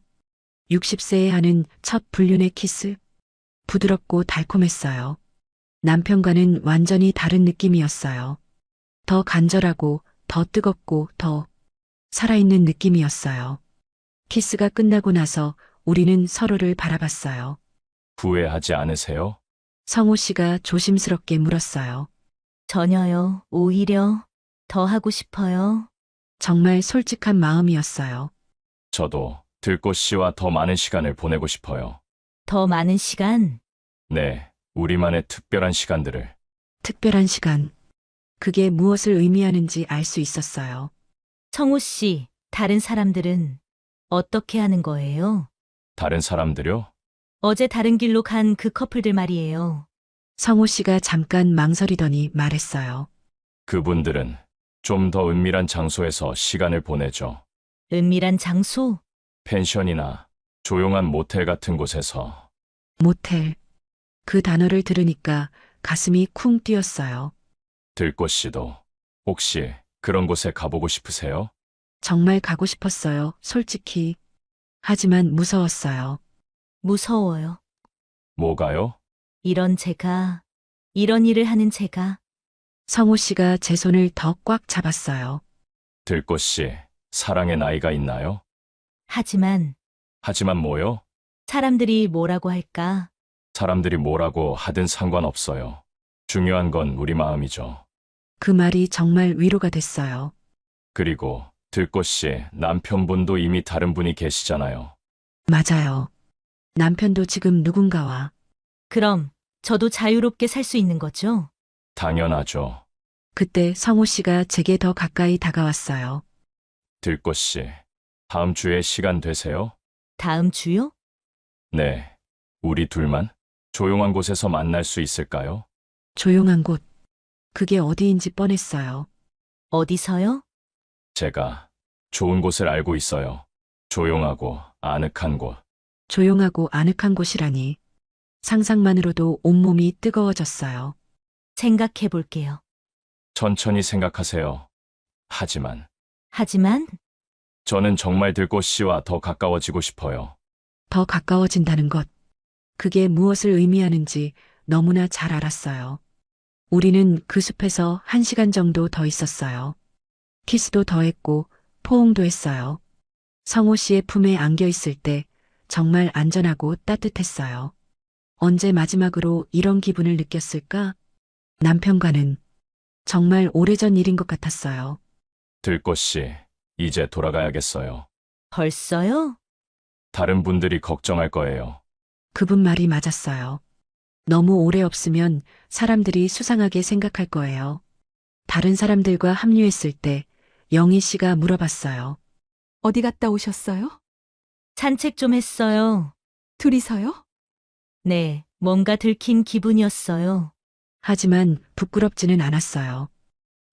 60세에 하는 첫 불륜의 키스. 부드럽고 달콤했어요. 남편과는 완전히 다른 느낌이었어요. 더 간절하고 더 뜨겁고 더 살아있는 느낌이었어요. 키스가 끝나고 나서 우리는 서로를 바라봤어요. 후회하지 않으세요? 성호 씨가 조심스럽게 물었어요. 전혀요. 오히려 더 하고 싶어요. 정말 솔직한 마음이었어요. 저도 들꽃 씨와 더 많은 시간을 보내고 싶어요. 더 많은 시간. 네, 우리만의 특별한 시간들을. 특별한 시간. 그게 무엇을 의미하는지 알 수 있었어요. 성우 씨, 다른 사람들은 어떻게 하는 거예요? 다른 사람들요? 어제 다른 길로 간 그 커플들 말이에요. 성호 씨가 잠깐 망설이더니 말했어요. 그분들은 좀 더 은밀한 장소에서 시간을 보내죠. 은밀한 장소? 펜션이나 조용한 모텔 같은 곳에서. 모텔. 그 단어를 들으니까 가슴이 쿵 뛰었어요. 들꽃 씨도 혹시 그런 곳에 가보고 싶으세요? 정말 가고 싶었어요, 솔직히. 하지만 무서웠어요. 무서워요. 뭐가요? 이런 일을 하는 제가. 성호 씨가 제 손을 더 꽉 잡았어요. 들꽃 씨, 사랑의 나이가 있나요? 하지만 하지만 뭐요? 사람들이 뭐라고 할까? 사람들이 뭐라고 하든 상관없어요. 중요한 건 우리 마음이죠. 그 말이 정말 위로가 됐어요. 그리고 들꽃 씨, 남편분도 이미 다른 분이 계시잖아요. 맞아요. 남편도 지금 누군가와. 그럼 저도 자유롭게 살 수 있는 거죠? 당연하죠. 그때 성호 씨가 제게 더 가까이 다가왔어요. 들꽃 씨, 다음 주에 시간 되세요? 다음 주요? 네. 우리 둘만 조용한 곳에서 만날 수 있을까요? 조용한 곳. 그게 어디인지 뻔했어요. 어디서요? 제가 좋은 곳을 알고 있어요. 조용하고 아늑한 곳. 조용하고 아늑한 곳이라니. 상상만으로도 온몸이 뜨거워졌어요. 생각해 볼게요. 천천히 생각하세요. 하지만 하지만 저는 정말 들꽃 씨와 더 가까워지고 싶어요. 더 가까워진다는 것. 그게 무엇을 의미하는지 너무나 잘 알았어요. 우리는 그 숲에서 1시간 정도 더 있었어요. 키스도 더 했고 포옹도 했어요. 성호 씨의 품에 안겨 있을 때 정말 안전하고 따뜻했어요. 언제 마지막으로 이런 기분을 느꼈을까? 남편과는 정말 오래전 일인 것 같았어요. 들꽃 씨, 이제 돌아가야겠어요. 벌써요? 다른 분들이 걱정할 거예요. 그분 말이 맞았어요. 너무 오래 없으면 사람들이 수상하게 생각할 거예요. 다른 사람들과 합류했을 때 영희 씨가 물어봤어요. 어디 갔다 오셨어요? 산책 좀 했어요. 둘이서요? 네, 뭔가 들킨 기분이었어요. 하지만 부끄럽지는 않았어요.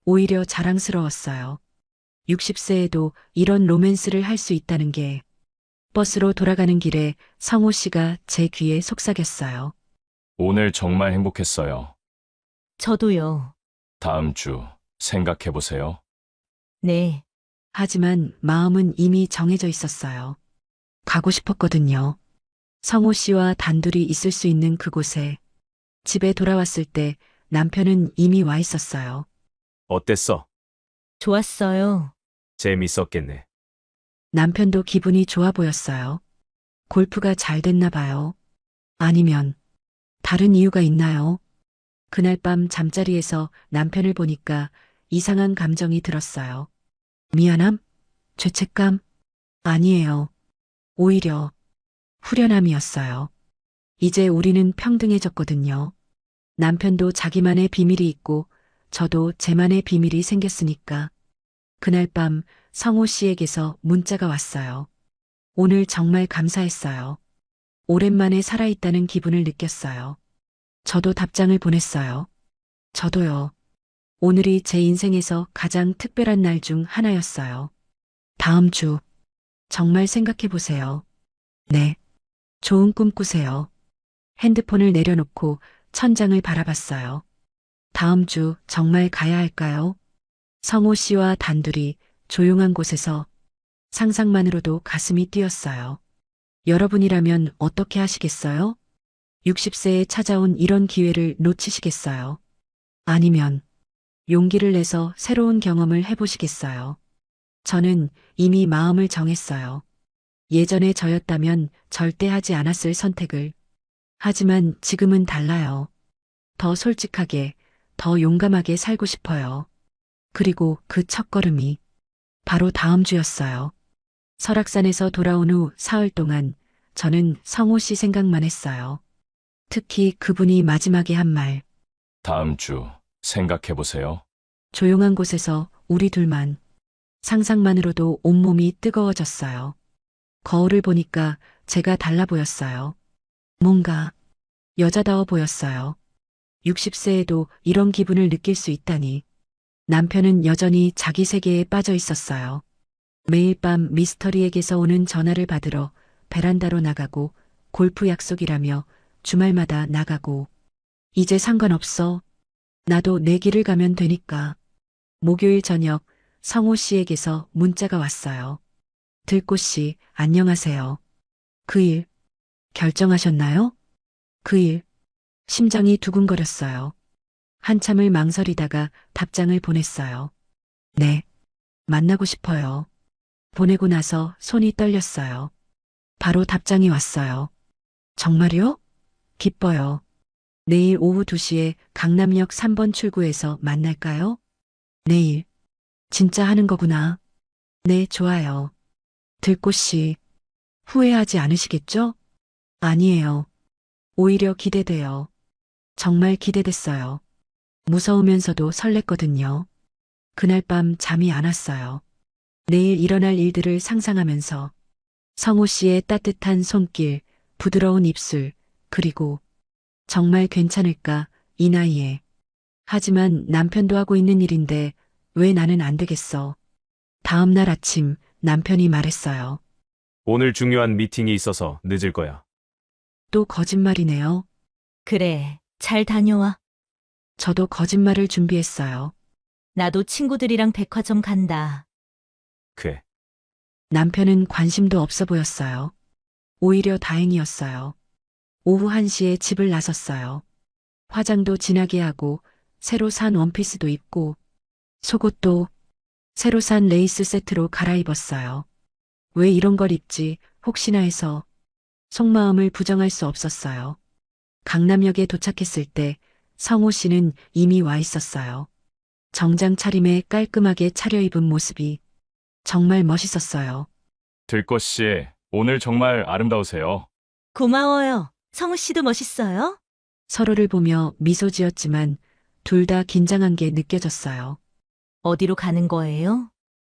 오히려 자랑스러웠어요. 60세에도 이런 로맨스를 할 수 있다는 게. 버스로 돌아가는 길에 성호 씨가 제 귀에 속삭였어요. 오늘 정말 행복했어요. 저도요. 다음 주 생각해 보세요. 네, 하지만 마음은 이미 정해져 있었어요. 가고 싶었거든요. 성호 씨와 단둘이 있을 수 있는 그곳에. 집에 돌아왔을 때 남편은 이미 와 있었어요. 어땠어? 좋았어요. 재밌었겠네. 남편도 기분이 좋아 보였어요. 골프가 잘 됐나 봐요. 아니면 다른 이유가 있나요? 그날 밤 잠자리에서 남편을 보니까 이상한 감정이 들었어요. 미안함? 죄책감? 아니에요. 오히려 후련함이었어요. 이제 우리는 평등해졌거든요. 남편도 자기만의 비밀이 있고 저도 제만의 비밀이 생겼으니까. 그날 밤 성호 씨에게서 문자가 왔어요. 오늘 정말 감사했어요. 오랜만에 살아있다는 기분을 느꼈어요. 저도 답장을 보냈어요. 저도요. 오늘이 제 인생에서 가장 특별한 날 중 하나였어요. 다음 주 정말 생각해 보세요. 네. 좋은 꿈 꾸세요. 핸드폰을 내려놓고 천장을 바라봤어요. 다음 주 정말 가야 할까요? 성호 씨와 단둘이 조용한 곳에서 상상만으로도 가슴이 뛰었어요. 여러분이라면 어떻게 하시겠어요? 60세에 찾아온 이런 기회를 놓치시겠어요? 아니면 용기를 내서 새로운 경험을 해보시겠어요? 저는 이미 마음을 정했어요. 예전에 저였다면 절대 하지 않았을 선택을. 하지만 지금은 달라요. 더 솔직하게, 더 용감하게 살고 싶어요. 그리고 그 첫걸음이 바로 다음 주였어요. 설악산에서 돌아온 후 사흘 동안 저는 성호 씨 생각만 했어요. 특히 그분이 마지막에 한 말. 다음 주 생각해 보세요. 조용한 곳에서 우리 둘만. 상상만으로도 온몸이 뜨거워졌어요. 거울을 보니까 제가 달라 보였어요. 뭔가 여자다워 보였어요. 60세에도 이런 기분을 느낄 수 있다니. 남편은 여전히 자기 세계에 빠져 있었어요. 매일 밤 미스터리에게서 오는 전화를 받으러 베란다로 나가고 골프 약속이라며 주말마다 나가고. 이제 상관없어. 나도 내 길을 가면 되니까. 목요일 저녁 성호 씨에게서 문자가 왔어요. 들꽃 씨, 안녕하세요. 그 일 결정하셨나요? 그 일. 심장이 두근거렸어요. 한참을 망설이다가 답장을 보냈어요. 네. 만나고 싶어요. 보내고 나서 손이 떨렸어요. 바로 답장이 왔어요. 정말요? 기뻐요. 내일 오후 2시에 강남역 3번 출구에서 만날까요? 내일. 진짜 하는 거구나. 네, 좋아요. 들꽃 씨, 후회하지 않으시겠죠? 아니에요. 오히려 기대돼요. 정말 기대됐어요. 무서우면서도 설렜거든요. 그날 밤 잠이 안 왔어요. 내일 일어날 일들을 상상하면서 성호 씨의 따뜻한 손길, 부드러운 입술, 그리고 정말 괜찮을까, 이 나이에. 하지만 남편도 하고 있는 일인데 왜 나는 안 되겠어. 다음 날 아침 남편이 말했어요. 오늘 중요한 미팅이 있어서 늦을 거야. 또 거짓말이네요. 그래, 잘 다녀와. 저도 거짓말을 준비했어요. 나도 친구들이랑 백화점 간다. 그래. 남편은 관심도 없어 보였어요. 오히려 다행이었어요. 오후 1시에 집을 나섰어요. 화장도 진하게 하고 새로 산 원피스도 입고 속옷도 새로 산 레이스 세트로 갈아입었어요. 왜 이런 걸 입지 혹시나 해서 속마음을 부정할 수 없었어요. 강남역에 도착했을 때 성호 씨는 이미 와 있었어요. 정장 차림에 깔끔하게 차려입은 모습이 정말 멋있었어요. 들꽃 씨, 오늘 정말 아름다우세요. 고마워요. 성우 씨도 멋있어요? 서로를 보며 미소 지었지만 둘 다 긴장한 게 느껴졌어요. 어디로 가는 거예요?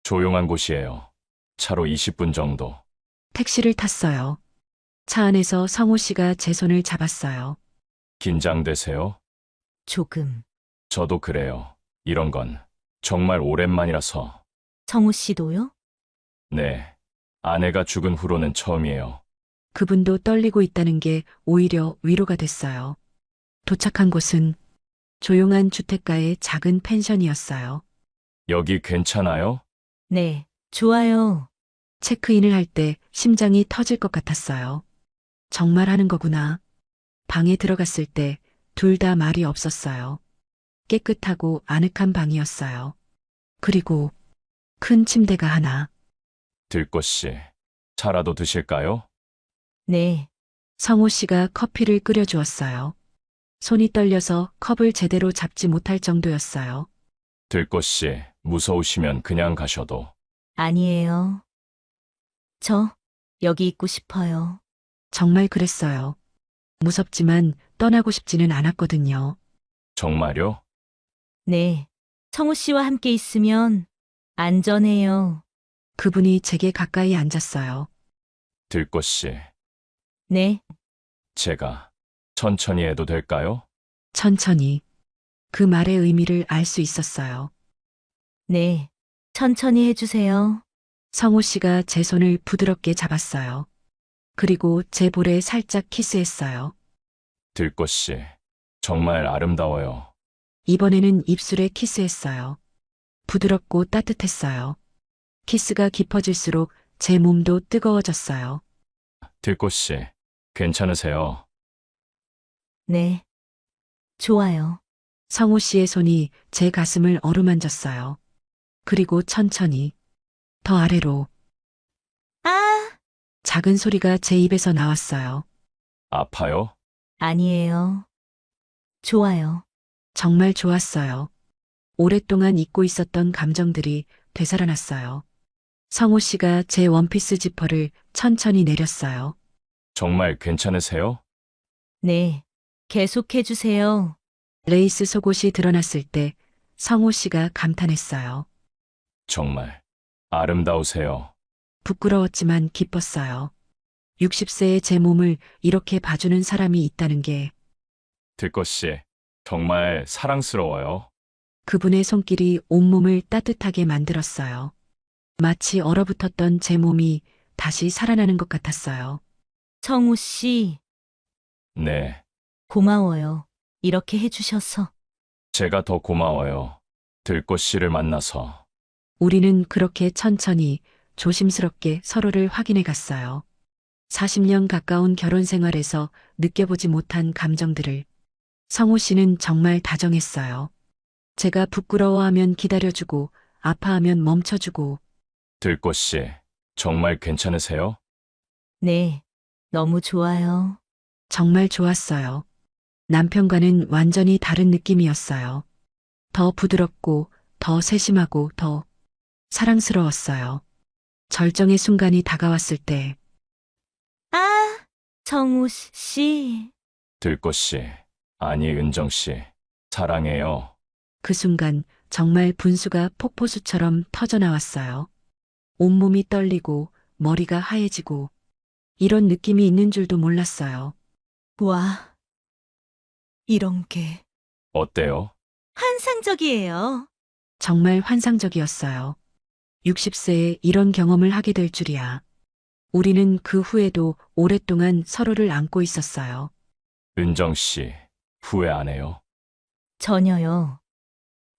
조용한 곳이에요. 차로 20분 정도. 택시를 탔어요. 차 안에서 성호 씨가 제 손을 잡았어요. 긴장되세요? 조금. 저도 그래요. 이런 건 정말 오랜만이라서. 성우 씨도요? 네. 아내가 죽은 후로는 처음이에요. 그분도 떨리고 있다는 게 오히려 위로가 됐어요. 도착한 곳은 조용한 주택가의 작은 펜션이었어요. 여기 괜찮아요? 네, 좋아요. 체크인을 할 때 심장이 터질 것 같았어요. 정말 하는 거구나. 방에 들어갔을 때 둘 다 말이 없었어요. 깨끗하고 아늑한 방이었어요. 그리고 큰 침대가 하나. 들꽃 씨, 차라도 드실까요? 네. 성호 씨가 커피를 끓여주었어요. 손이 떨려서 컵을 제대로 잡지 못할 정도였어요. 들꽃 씨, 무서우시면 그냥 가셔도. 아니에요. 저 여기 있고 싶어요. 정말 그랬어요. 무섭지만 떠나고 싶지는 않았거든요. 정말요? 네. 성우 씨와 함께 있으면 안전해요. 그분이 제게 가까이 앉았어요. 들꽃 씨, 네. 제가 천천히 해도 될까요? 천천히. 그 말의 의미를 알 수 있었어요. 네. 천천히 해주세요. 성호 씨가 제 손을 부드럽게 잡았어요. 그리고 제 볼에 살짝 키스했어요. 들꽃 씨, 정말 아름다워요. 이번에는 입술에 키스했어요. 부드럽고 따뜻했어요. 키스가 깊어질수록 제 몸도 뜨거워졌어요. 들꽃 씨, 괜찮으세요? 네. 좋아요. 성호 씨의 손이 제 가슴을 어루만졌어요. 그리고 천천히 더 아래로 아! 작은 소리가 제 입에서 나왔어요. 아파요? 아니에요. 좋아요. 정말 좋았어요. 오랫동안 잊고 있었던 감정들이 되살아났어요. 성호 씨가 제 원피스 지퍼를 천천히 내렸어요. 정말 괜찮으세요? 네. 계속해주세요. 레이스 속옷이 드러났을 때 성호 씨가 감탄했어요. 정말 아름다우세요. 부끄러웠지만 기뻤어요. 60세의 제 몸을 이렇게 봐주는 사람이 있다는 게 들꽃 씨, 정말 사랑스러워요. 그분의 손길이 온몸을 따뜻하게 만들었어요. 마치 얼어붙었던 제 몸이 다시 살아나는 것 같았어요. 성우 씨, 네, 고마워요. 이렇게 해주셔서. 제가 더 고마워요. 들꽃 씨를 만나서. 우리는 그렇게 천천히 조심스럽게 서로를 확인해 갔어요. 40년 가까운 결혼 생활에서 느껴보지 못한 감정들을. 성호 씨는 정말 다정했어요. 제가 부끄러워하면 기다려주고 아파하면 멈춰주고 들꽃 씨, 정말 괜찮으세요? 네. 너무 좋아요. 정말 좋았어요. 남편과는 완전히 다른 느낌이었어요. 더 부드럽고 더 세심하고 더 사랑스러웠어요. 절정의 순간이 다가왔을 때 아! 성우 씨. 들꽃 씨, 아니 은정 씨, 사랑해요. 그 순간 정말 분수가 폭포수처럼 터져나왔어요. 온몸이 떨리고 머리가 하얘지고 이런 느낌이 있는 줄도 몰랐어요. 와. 이런 게 어때요? 환상적이에요. 정말 환상적이었어요. 60세에 이런 경험을 하게 될 줄이야. 우리는 그 후에도 오랫동안 서로를 안고 있었어요. 은정 씨, 후회 안 해요? 전혀요.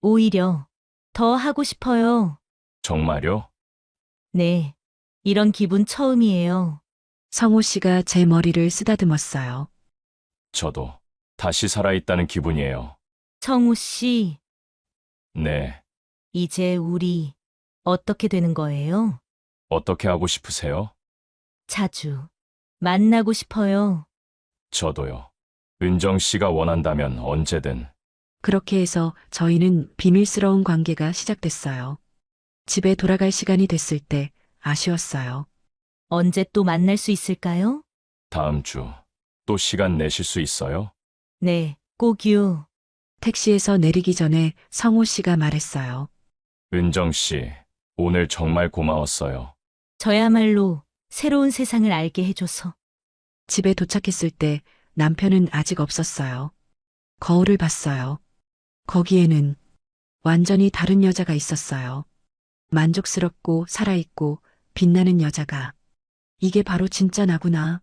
오히려 더 하고 싶어요. 정말요? 네. 이런 기분 처음이에요. 성호 씨가 제 머리를 쓰다듬었어요. 저도 다시 살아있다는 기분이에요. 성우 씨, 네, 이제 우리 어떻게 되는 거예요? 어떻게 하고 싶으세요? 자주 만나고 싶어요. 저도요. 은정 씨가 원한다면 언제든. 그렇게 해서 저희는 비밀스러운 관계가 시작됐어요. 집에 돌아갈 시간이 됐을 때 아쉬웠어요. 언제 또 만날 수 있을까요? 다음 주 또 시간 내실 수 있어요? 네, 꼭요. 택시에서 내리기 전에 성호 씨가 말했어요. 은정 씨, 오늘 정말 고마웠어요. 저야말로 새로운 세상을 알게 해줘서. 집에 도착했을 때 남편은 아직 없었어요. 거울을 봤어요. 거기에는 완전히 다른 여자가 있었어요. 만족스럽고 살아있고 빛나는 여자가. 이게 바로 진짜 나구나.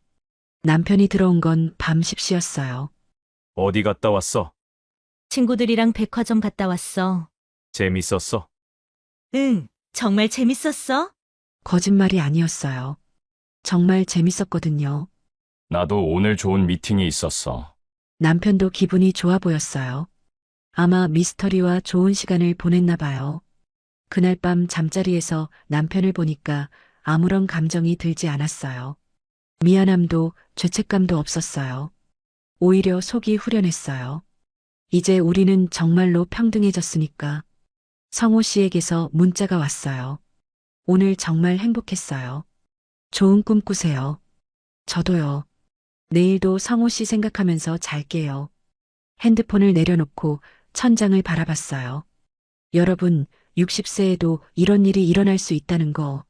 남편이 들어온 건 밤 10시였어요. 어디 갔다 왔어? 친구들이랑 백화점 갔다 왔어. 재밌었어? 응, 정말 재밌었어. 거짓말이 아니었어요. 정말 재밌었거든요. 나도 오늘 좋은 미팅이 있었어. 남편도 기분이 좋아 보였어요. 아마 미스터리와 좋은 시간을 보냈나 봐요. 그날 밤 잠자리에서 남편을 보니까 아무런 감정이 들지 않았어요. 미안함도 죄책감도 없었어요. 오히려 속이 후련했어요. 이제 우리는 정말로 평등해졌으니까. 성호 씨에게서 문자가 왔어요. 오늘 정말 행복했어요. 좋은 꿈 꾸세요. 저도요. 내일도 성호 씨 생각하면서 잘게요. 핸드폰을 내려놓고 천장을 바라봤어요. 여러분, 60세에도 이런 일이 일어날 수 있다는 거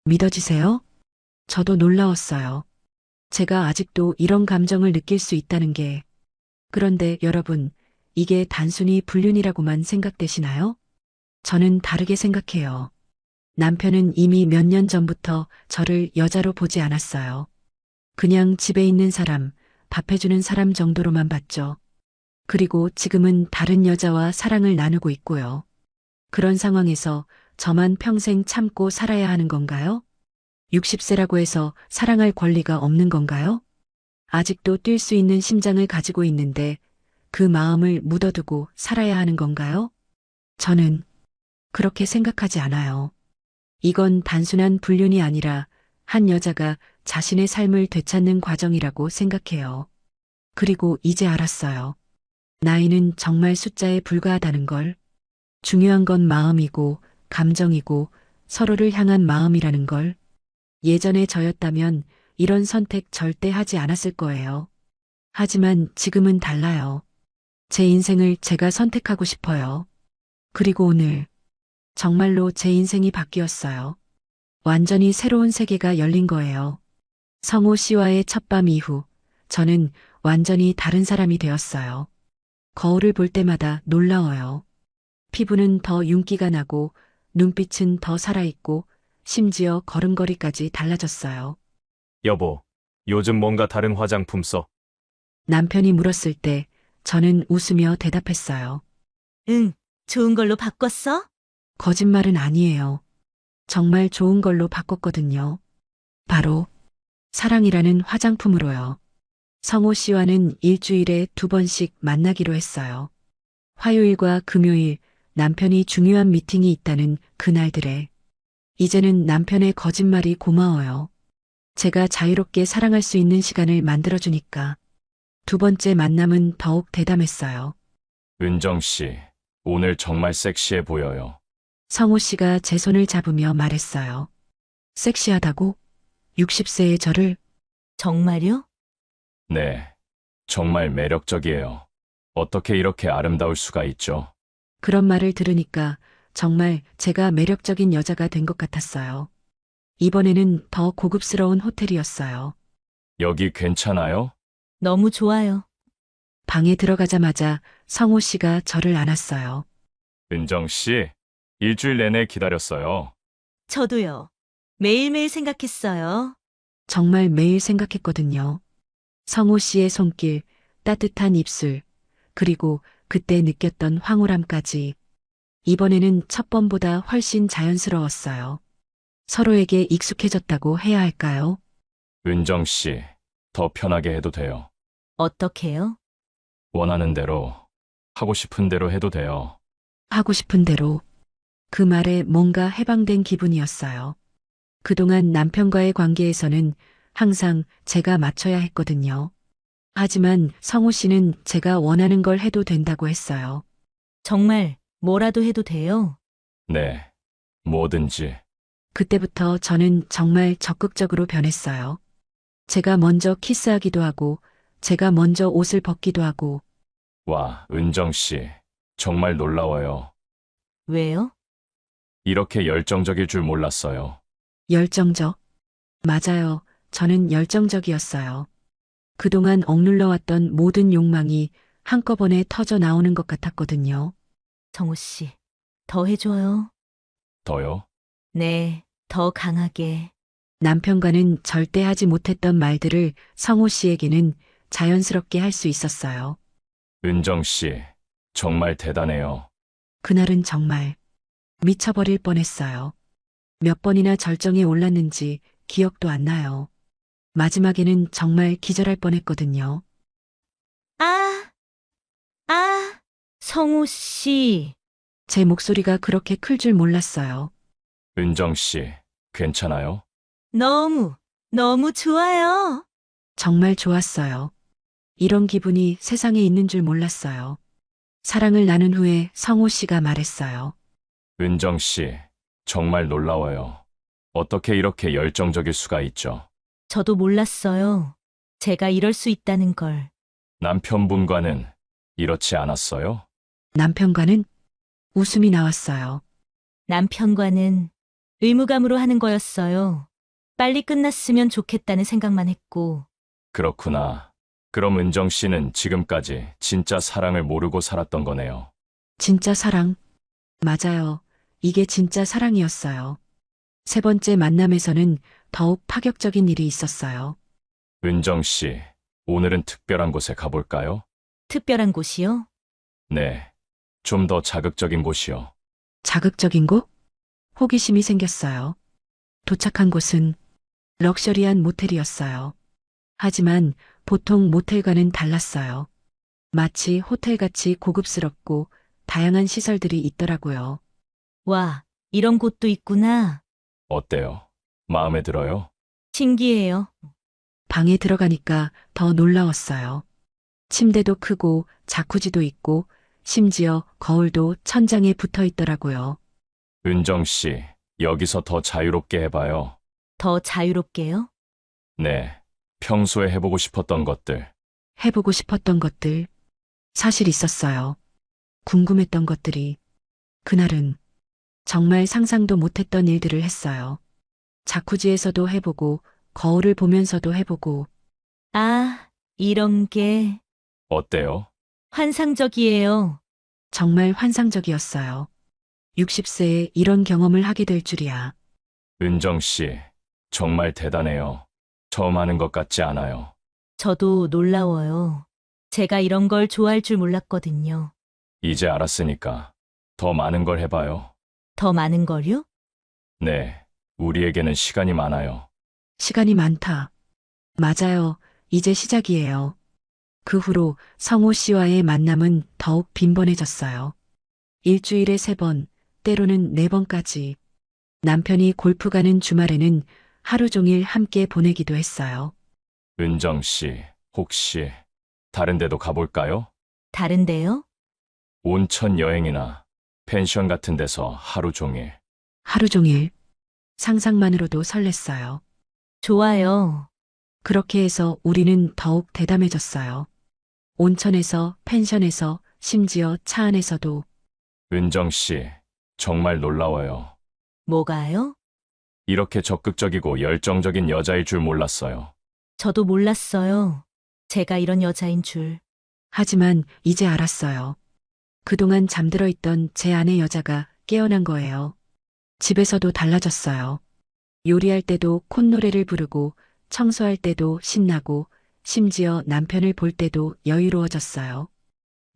믿어지세요? 저도 놀라웠어요. 제가 아직도 이런 감정을 느낄 수 있다는 게. 그런데 여러분, 이게 단순히 불륜이라고만 생각되시나요? 저는 다르게 생각해요. 남편은 이미 몇 년 전부터 저를 여자로 보지 않았어요. 그냥 집에 있는 사람, 밥 해주는 사람 정도로만 봤죠. 그리고 지금은 다른 여자와 사랑을 나누고 있고요. 그런 상황에서 저만 평생 참고 살아야 하는 건가요? 60세라고 해서 사랑할 권리가 없는 건가요? 아직도 뛸 수 있는 심장을 가지고 있는데 그 마음을 묻어두고 살아야 하는 건가요? 저는 그렇게 생각하지 않아요. 이건 단순한 불륜이 아니라 한 여자가 자신의 삶을 되찾는 과정이라고 생각해요. 그리고 이제 알았어요. 나이는 정말 숫자에 불과하다는 걸. 중요한 건 마음이고 감정이고 서로를 향한 마음이라는 걸. 예전에 저였다면 이런 선택 절대 하지 않았을 거예요. 하지만 지금은 달라요. 제 인생을 제가 선택하고 싶어요. 그리고 오늘 정말로 제 인생이 바뀌었어요. 완전히 새로운 세계가 열린 거예요. 성호 씨와의 첫밤 이후 저는 완전히 다른 사람이 되었어요. 거울을 볼 때마다 놀라워요. 피부는 더 윤기가 나고 눈빛은 더 살아있고 심지어 걸음걸이까지 달라졌어요. 여보, 요즘 뭔가 다른 화장품 써? 남편이 물었을 때 저는 웃으며 대답했어요. 응, 좋은 걸로 바꿨어? 거짓말은 아니에요. 정말 좋은 걸로 바꿨거든요. 바로 사랑이라는 화장품으로요. 성호 씨와는 일주일에 2번씩 만나기로 했어요. 화요일과 금요일 남편이 중요한 미팅이 있다는 그날들에. 이제는 남편의 거짓말이 고마워요. 제가 자유롭게 사랑할 수 있는 시간을 만들어주니까. 2번째 만남은 더욱 대담했어요. 은정 씨, 오늘 정말 섹시해 보여요. 성호 씨가 제 손을 잡으며 말했어요. 섹시하다고? 60세의 저를? 정말요? 네, 정말 매력적이에요. 어떻게 이렇게 아름다울 수가 있죠? 그런 말을 들으니까 정말 제가 매력적인 여자가 된 것 같았어요. 이번에는 더 고급스러운 호텔이었어요. 여기 괜찮아요? 너무 좋아요. 방에 들어가자마자 성호 씨가 저를 안았어요. 은정 씨, 일주일 내내 기다렸어요. 저도요. 매일매일 생각했어요. 정말 매일 생각했거든요. 성호 씨의 손길, 따뜻한 입술, 그리고 그때 느꼈던 황홀함까지. 이번에는 첫 번보다 훨씬 자연스러웠어요. 서로에게 익숙해졌다고 해야 할까요? 은정 씨, 더 편하게 해도 돼요. 어떻게요? 원하는 대로, 하고 싶은 대로 해도 돼요. 하고 싶은 대로. 그 말에 뭔가 해방된 기분이었어요. 그동안 남편과의 관계에서는 항상 제가 맞춰야 했거든요. 하지만 성호 씨는 제가 원하는 걸 해도 된다고 했어요. 정말 뭐라도 해도 돼요. 네, 뭐든지. 그때부터 저는 정말 적극적으로 변했어요. 제가 먼저 키스하기도 하고, 제가 먼저 옷을 벗기도 하고, 와, 은정 씨, 정말 놀라워요. 왜요? 이렇게 열정적일 줄 몰랐어요. 열정적. 맞아요. 저는 열정적이었어요. 그동안 억눌러왔던 모든 욕망이 한꺼번에 터져 나오는 것 같았거든요. 정우 씨, 더 해줘요. 더요? 네, 더 강하게. 남편과는 절대 하지 못했던 말들을 성호 씨에게는 자연스럽게 할 수 있었어요. 은정 씨, 정말 대단해요. 그날은 정말 미쳐버릴 뻔했어요. 몇 번이나 절정에 올랐는지 기억도 안 나요. 마지막에는 정말 기절할 뻔했거든요. 성우 씨. 제 목소리가 그렇게 클 줄 몰랐어요. 은정 씨, 괜찮아요? 너무, 너무 좋아요. 정말 좋았어요. 이런 기분이 세상에 있는 줄 몰랐어요. 사랑을 나눈 후에 성호 씨가 말했어요. 은정 씨, 정말 놀라워요. 어떻게 이렇게 열정적일 수가 있죠? 저도 몰랐어요. 제가 이럴 수 있다는 걸. 남편분과는 이렇지 않았어요? 남편과는 웃음이 나왔어요. 남편과는 의무감으로 하는 거였어요. 빨리 끝났으면 좋겠다는 생각만 했고, 그렇구나. 그럼 은정 씨는 지금까지 진짜 사랑을 모르고 살았던 거네요. 진짜 사랑. 맞아요. 이게 진짜 사랑이었어요. 세 번째 만남에서는 더욱 파격적인 일이 있었어요. 은정 씨, 오늘은 특별한 곳에 가볼까요? 특별한 곳이요? 네. 좀 더 자극적인 곳이요. 자극적인 곳? 호기심이 생겼어요. 도착한 곳은 럭셔리한 모텔이었어요. 하지만 보통 모텔과는 달랐어요. 마치 호텔같이 고급스럽고 다양한 시설들이 있더라고요. 와, 이런 곳도 있구나. 어때요? 마음에 들어요? 신기해요. 방에 들어가니까 더 놀라웠어요. 침대도 크고 자쿠지도 있고 심지어 거울도 천장에 붙어 있더라고요. 은정 씨, 여기서 더 자유롭게 해봐요. 더 자유롭게요? 네. 평소에 해보고 싶었던 것들. 해보고 싶었던 것들, 사실 있었어요. 궁금했던 것들이. 그날은 정말 상상도 못했던 일들을 했어요. 자쿠지에서도 해보고, 거울을 보면서도 해보고, 아, 이런 게 어때요? 환상적이에요. 정말 환상적이었어요. 60세에 이런 경험을 하게 될 줄이야. 은정 씨, 정말 대단해요. 처음 하는 것 같지 않아요. 저도 놀라워요. 제가 이런 걸 좋아할 줄 몰랐거든요. 이제 알았으니까 더 많은 걸 해봐요. 더 많은 걸요? 네. 우리에게는 시간이 많아요. 시간이 많다. 맞아요. 이제 시작이에요. 그 후로 성호 씨와의 만남은 더욱 빈번해졌어요. 일주일에 3번, 때로는 4번까지. 남편이 골프 가는 주말에는 하루 종일 함께 보내기도 했어요. 은정 씨, 혹시 다른 데도 가볼까요? 다른데요? 온천 여행이나 펜션 같은 데서 하루 종일. 하루 종일. 상상만으로도 설렜어요. 좋아요. 그렇게 해서 우리는 더욱 대담해졌어요. 온천에서, 펜션에서, 심지어 차 안에서도. 은정 씨, 정말 놀라워요. 뭐가요? 이렇게 적극적이고 열정적인 여자일 줄 몰랐어요. 저도 몰랐어요. 제가 이런 여자인 줄. 하지만 이제 알았어요. 그동안 잠들어 있던 제 안의 여자가 깨어난 거예요. 집에서도 달라졌어요. 요리할 때도 콧노래를 부르고, 청소할 때도 신나고, 심지어 남편을 볼 때도 여유로워졌어요.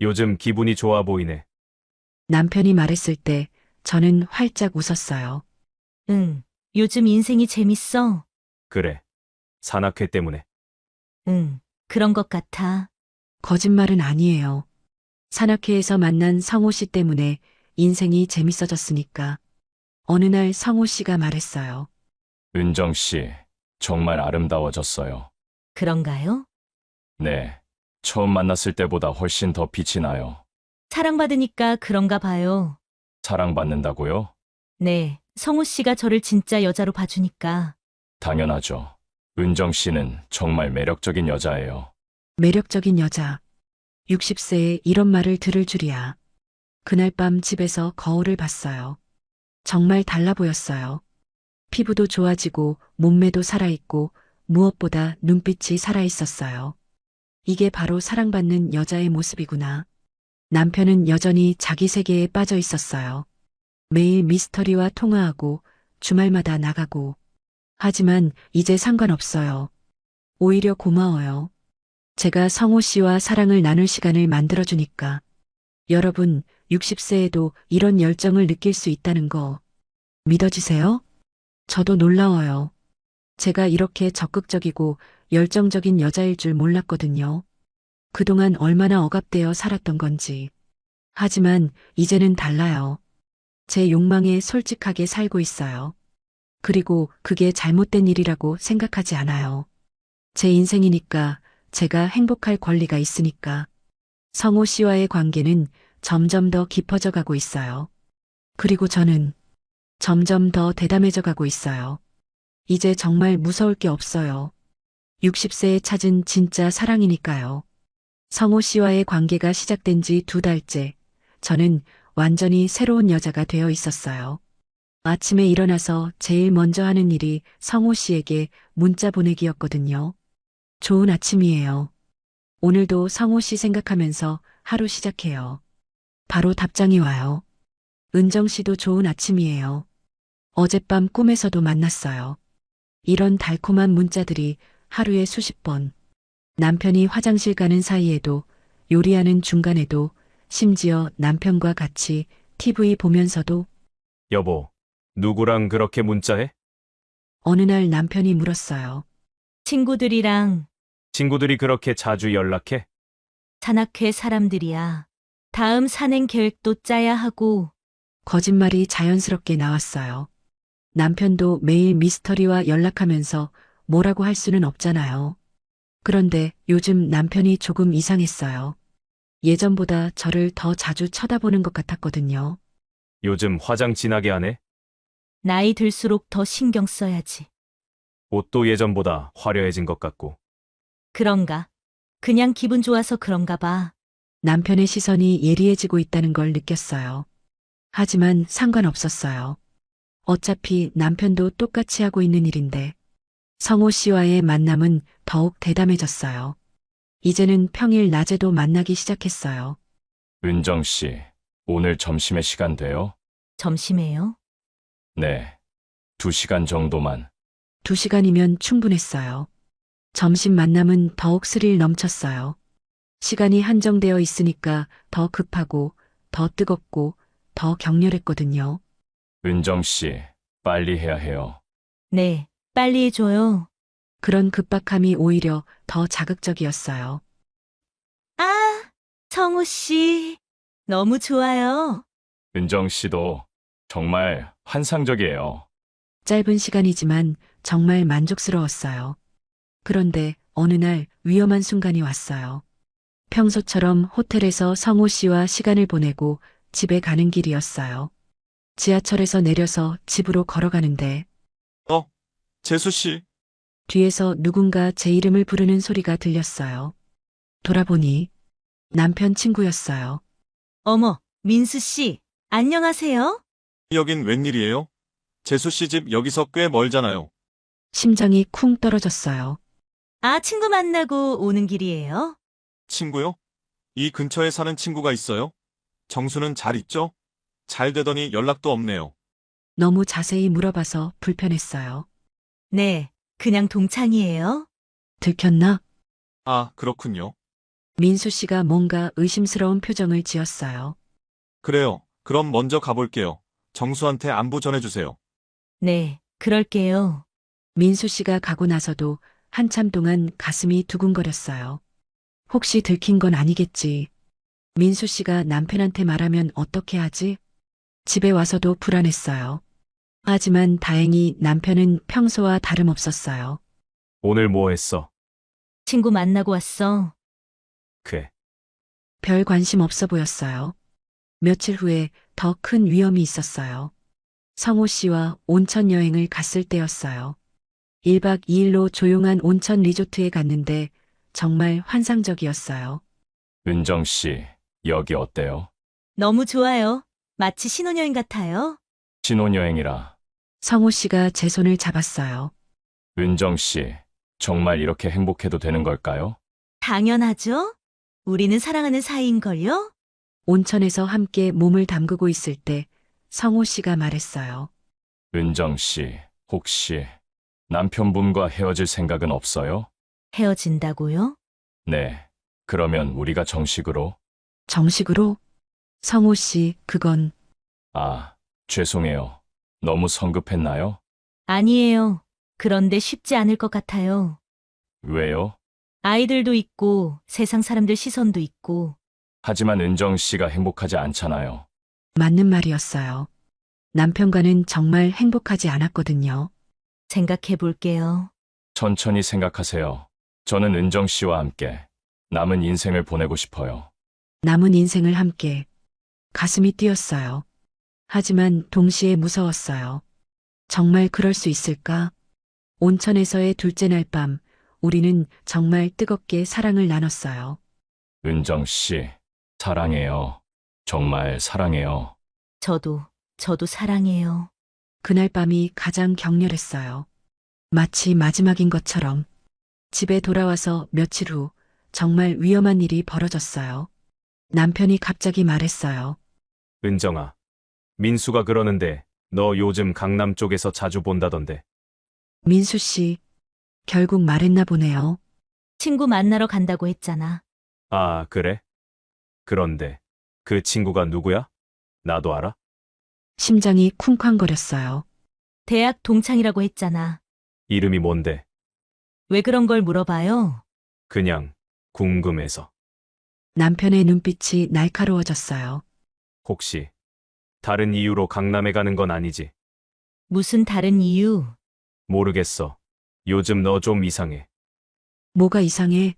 요즘 기분이 좋아 보이네. 남편이 말했을 때 저는 활짝 웃었어요. 응. 요즘 인생이 재밌어. 그래. 산악회 때문에. 응. 그런 것 같아. 거짓말은 아니에요. 산악회에서 만난 성호 씨 때문에 인생이 재밌어졌으니까. 어느 날 성호 씨가 말했어요. 은정 씨, 정말 아름다워졌어요. 그런가요? 네. 처음 만났을 때보다 훨씬 더 빛이 나요. 사랑받으니까 그런가 봐요. 사랑받는다고요? 네. 성우 씨가 저를 진짜 여자로 봐주니까. 당연하죠. 은정 씨는 정말 매력적인 여자예요. 매력적인 여자. 60세에 이런 말을 들을 줄이야. 그날 밤 집에서 거울을 봤어요. 정말 달라 보였어요. 피부도 좋아지고 몸매도 살아있고 무엇보다 눈빛이 살아있었어요. 이게 바로 사랑받는 여자의 모습이구나. 남편은 여전히 자기 세계에 빠져 있었어요. 매일 미스터리와 통화하고 주말마다 나가고. 하지만 이제 상관없어요. 오히려 고마워요. 제가 성호 씨와 사랑을 나눌 시간을 만들어주니까. 여러분, 60세에도 이런 열정을 느낄 수 있다는 거 믿어지세요? 저도 놀라워요. 제가 이렇게 적극적이고 열정적인 여자일 줄 몰랐거든요. 그동안 얼마나 억압되어 살았던 건지. 하지만 이제는 달라요. 제 욕망에 솔직하게 살고 있어요. 그리고 그게 잘못된 일이라고 생각하지 않아요. 제 인생이니까 제가 행복할 권리가 있으니까. 성호 씨와의 관계는 점점 더 깊어져 가고 있어요. 그리고 저는 점점 더 대담해져 가고 있어요. 이제 정말 무서울 게 없어요. 60세에 찾은 진짜 사랑이니까요. 성호 씨와의 관계가 시작된 지 2달째, 저는 완전히 새로운 여자가 되어 있었어요. 아침에 일어나서 제일 먼저 하는 일이 성호 씨에게 문자 보내기였거든요. 좋은 아침이에요. 오늘도 성호 씨 생각하면서 하루 시작해요. 바로 답장이 와요. 은정 씨도 좋은 아침이에요. 어젯밤 꿈에서도 만났어요. 이런 달콤한 문자들이 하루에 수십 번. 남편이 화장실 가는 사이에도, 요리하는 중간에도, 심지어 남편과 같이 TV 보면서도. 여보, 누구랑 그렇게 문자해? 어느 날 남편이 물었어요. 친구들이랑 친구들이 그렇게 자주 연락해? 산악회 사람들이야. 다음 산행 계획도 짜야 하고. 거짓말이 자연스럽게 나왔어요. 남편도 매일 미스터리와 연락하면서 뭐라고 할 수는 없잖아요. 그런데 요즘 남편이 조금 이상했어요. 예전보다 저를 더 자주 쳐다보는 것 같았거든요. 요즘 화장 진하게 하네? 나이 들수록 더 신경 써야지. 옷도 예전보다 화려해진 것 같고. 그런가? 그냥 기분 좋아서 그런가 봐. 남편의 시선이 예리해지고 있다는 걸 느꼈어요. 하지만 상관없었어요. 어차피 남편도 똑같이 하고 있는 일인데. 성호 씨와의 만남은 더욱 대담해졌어요. 이제는 평일 낮에도 만나기 시작했어요. 은정 씨, 오늘 점심에 시간 돼요? 점심에요? 네. 2시간 정도만. 2시간이면 충분했어요. 점심 만남은 더욱 스릴 넘쳤어요. 시간이 한정되어 있으니까 더 급하고, 더 뜨겁고, 더 격렬했거든요. 은정 씨, 빨리 해야 해요. 네, 빨리 해줘요. 그런 급박함이 오히려 더 자극적이었어요. 아, 성우 씨. 너무 좋아요. 은정 씨도 정말 환상적이에요. 짧은 시간이지만 정말 만족스러웠어요. 그런데 어느 날 위험한 순간이 왔어요. 평소처럼 호텔에서 성호 씨와 시간을 보내고 집에 가는 길이었어요. 지하철에서 내려서 집으로 걸어가는데 재수 씨, 뒤에서 누군가 제 이름을 부르는 소리가 들렸어요. 돌아보니 남편 친구였어요. 어머, 민수 씨. 안녕하세요. 여긴 웬일이에요? 재수 씨 집 여기서 꽤 멀잖아요. 심장이 쿵 떨어졌어요. 아, 친구 만나고 오는 길이에요? 친구요? 이 근처에 사는 친구가 있어요? 정수는 잘 있죠? 잘 되더니 연락도 없네요. 너무 자세히 물어봐서 불편했어요. 네, 그냥 동창이에요. 들켰나? 아, 그렇군요. 민수 씨가 뭔가 의심스러운 표정을 지었어요. 그래요. 그럼 먼저 가볼게요. 정수한테 안부 전해주세요. 네, 그럴게요. 민수 씨가 가고 나서도 한참 동안 가슴이 두근거렸어요. 혹시 들킨 건 아니겠지. 민수 씨가 남편한테 말하면 어떻게 하지? 집에 와서도 불안했어요. 하지만 다행히 남편은 평소와 다름없었어요. 오늘 뭐 했어? 친구 만나고 왔어. 그래. 별 관심 없어 보였어요. 며칠 후에 더 큰 위험이 있었어요. 성호 씨와 온천 여행을 갔을 때였어요. 1박 2일로 조용한 온천 리조트에 갔는데 정말 환상적이었어요. 은정 씨, 여기 어때요? 너무 좋아요. 마치 신혼여행 같아요. 신혼여행이라. 성호 씨가 제 손을 잡았어요. 은정 씨, 정말 이렇게 행복해도 되는 걸까요? 당연하죠. 우리는 사랑하는 사이인걸요? 온천에서 함께 몸을 담그고 있을 때 성호 씨가 말했어요. 은정 씨, 혹시 남편분과 헤어질 생각은 없어요? 헤어진다고요? 네. 그러면 우리가 정식으로. 정식으로? 성호 씨, 그건 아, 죄송해요. 너무 성급했나요? 아니에요. 그런데 쉽지 않을 것 같아요. 왜요? 아이들도 있고 세상 사람들 시선도 있고 하지만 은정 씨가 행복하지 않잖아요. 맞는 말이었어요. 남편과는 정말 행복하지 않았거든요. 생각해 볼게요. 천천히 생각하세요. 저는 은정 씨와 함께 남은 인생을 보내고 싶어요. 남은 인생을 함께. 가슴이 뛰었어요. 하지만 동시에 무서웠어요. 정말 그럴 수 있을까? 온천에서의 둘째 날 밤, 우리는 정말 뜨겁게 사랑을 나눴어요. 은정 씨, 사랑해요. 정말 사랑해요. 저도 사랑해요. 그날 밤이 가장 격렬했어요. 마치 마지막인 것처럼. 집에 돌아와서 며칠 후 정말 위험한 일이 벌어졌어요. 남편이 갑자기 말했어요. 은정아, 민수가 그러는데 너 요즘 강남 쪽에서 자주 본다던데. 민수 씨, 결국 말했나 보네요. 친구 만나러 간다고 했잖아. 아, 그래? 그런데 그 친구가 누구야? 나도 알아? 심장이 쿵쾅거렸어요. 대학 동창이라고 했잖아. 이름이 뭔데? 왜 그런 걸 물어봐요? 그냥 궁금해서. 남편의 눈빛이 날카로워졌어요. 혹시 다른 이유로 강남에 가는 건 아니지? 무슨 다른 이유? 모르겠어. 요즘 너 좀 이상해. 뭐가 이상해?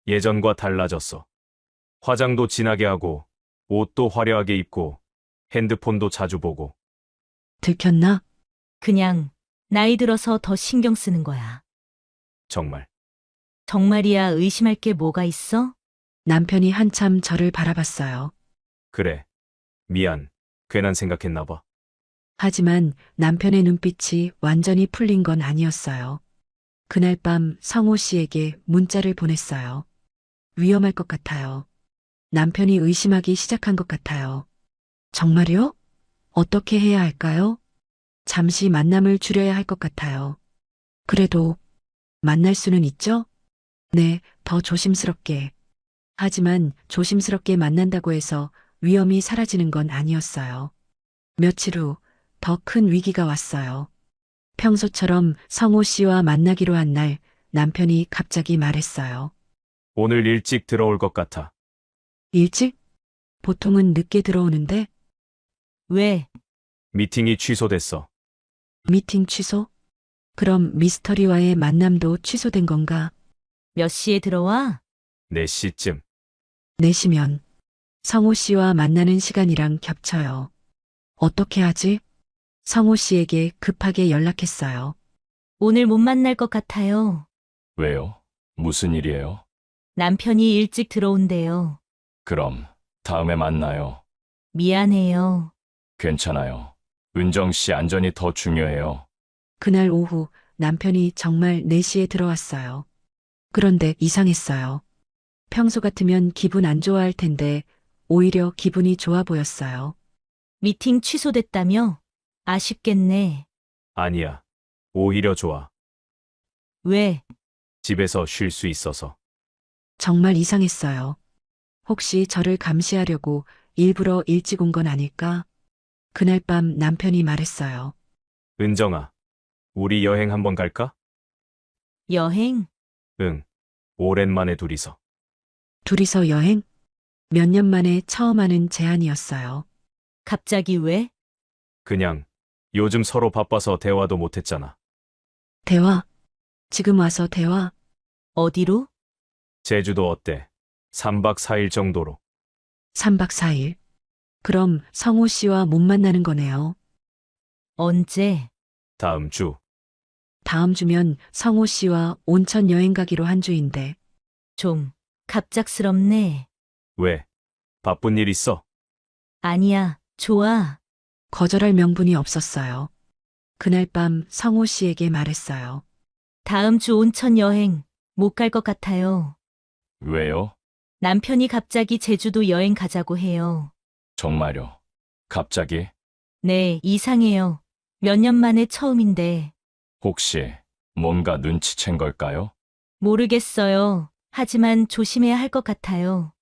예전과 달라졌어. 화장도 진하게 하고, 옷도 화려하게 입고, 핸드폰도 자주 보고. 들켰나? 그냥 나이 들어서 더 신경 쓰는 거야. 정말. 정말이야 의심할 게 뭐가 있어? 남편이 한참 저를 바라봤어요. 그래. 미안. 괜한 생각했나 봐. 하지만 남편의 눈빛이 완전히 풀린 건 아니었어요. 그날 밤 성호 씨에게 문자를 보냈어요. 위험할 것 같아요. 남편이 의심하기 시작한 것 같아요. 정말요? 어떻게 해야 할까요? 잠시 만남을 줄여야 할 것 같아요. 그래도 만날 수는 있죠? 네, 더 조심스럽게. 하지만 조심스럽게 만난다고 해서 위험이 사라지는 건 아니었어요. 며칠 후 더 큰 위기가 왔어요. 평소처럼 성호 씨와 만나기로 한 날 남편이 갑자기 말했어요. 오늘 일찍 들어올 것 같아. 일찍? 보통은 늦게 들어오는데 왜? 미팅이 취소됐어. 미팅 취소? 그럼 미스터리와의 만남도 취소된 건가? 몇 시에 들어와? 4시쯤. 4시면 성호 씨와 만나는 시간이랑 겹쳐요. 어떻게 하지? 성호 씨에게 급하게 연락했어요. 오늘 못 만날 것 같아요. 왜요? 무슨 일이에요? 남편이 일찍 들어온대요. 그럼 다음에 만나요. 미안해요. 괜찮아요. 은정 씨 안전이 더 중요해요. 그날 오후 남편이 정말 4시에 들어왔어요. 그런데 이상했어요. 평소 같으면 기분 안 좋아할 텐데 오히려 기분이 좋아 보였어요. 미팅 취소됐다며? 아쉽겠네. 아니야. 오히려 좋아. 왜? 집에서 쉴 수 있어서. 정말 이상했어요. 혹시 저를 감시하려고 일부러 일찍 온 건 아닐까? 그날 밤 남편이 말했어요. 은정아, 우리 여행 한번 갈까? 여행? 응. 오랜만에 둘이서. 둘이서 여행? 몇 년 만에 처음 하는 제안이었어요. 갑자기 왜? 그냥 요즘 서로 바빠서 대화도 못했잖아. 대화? 지금 와서 대화? 어디로? 제주도 어때? 3박 4일 정도로. 3박 4일. 그럼 성호 씨와 못 만나는 거네요. 언제? 다음 주. 다음 주면 성호 씨와 온천 여행 가기로 한 주인데 좀 갑작스럽네. 왜? 바쁜 일 있어? 아니야, 좋아. 거절할 명분이 없었어요. 그날 밤 성호 씨에게 말했어요. 다음 주 온천 여행 못 갈 것 같아요. 왜요? 남편이 갑자기 제주도 여행 가자고 해요. 정말요? 갑자기? 네, 이상해요. 몇 년 만에 처음인데. 혹시 뭔가 눈치챈 걸까요? 모르겠어요. 하지만 조심해야 할 것 같아요.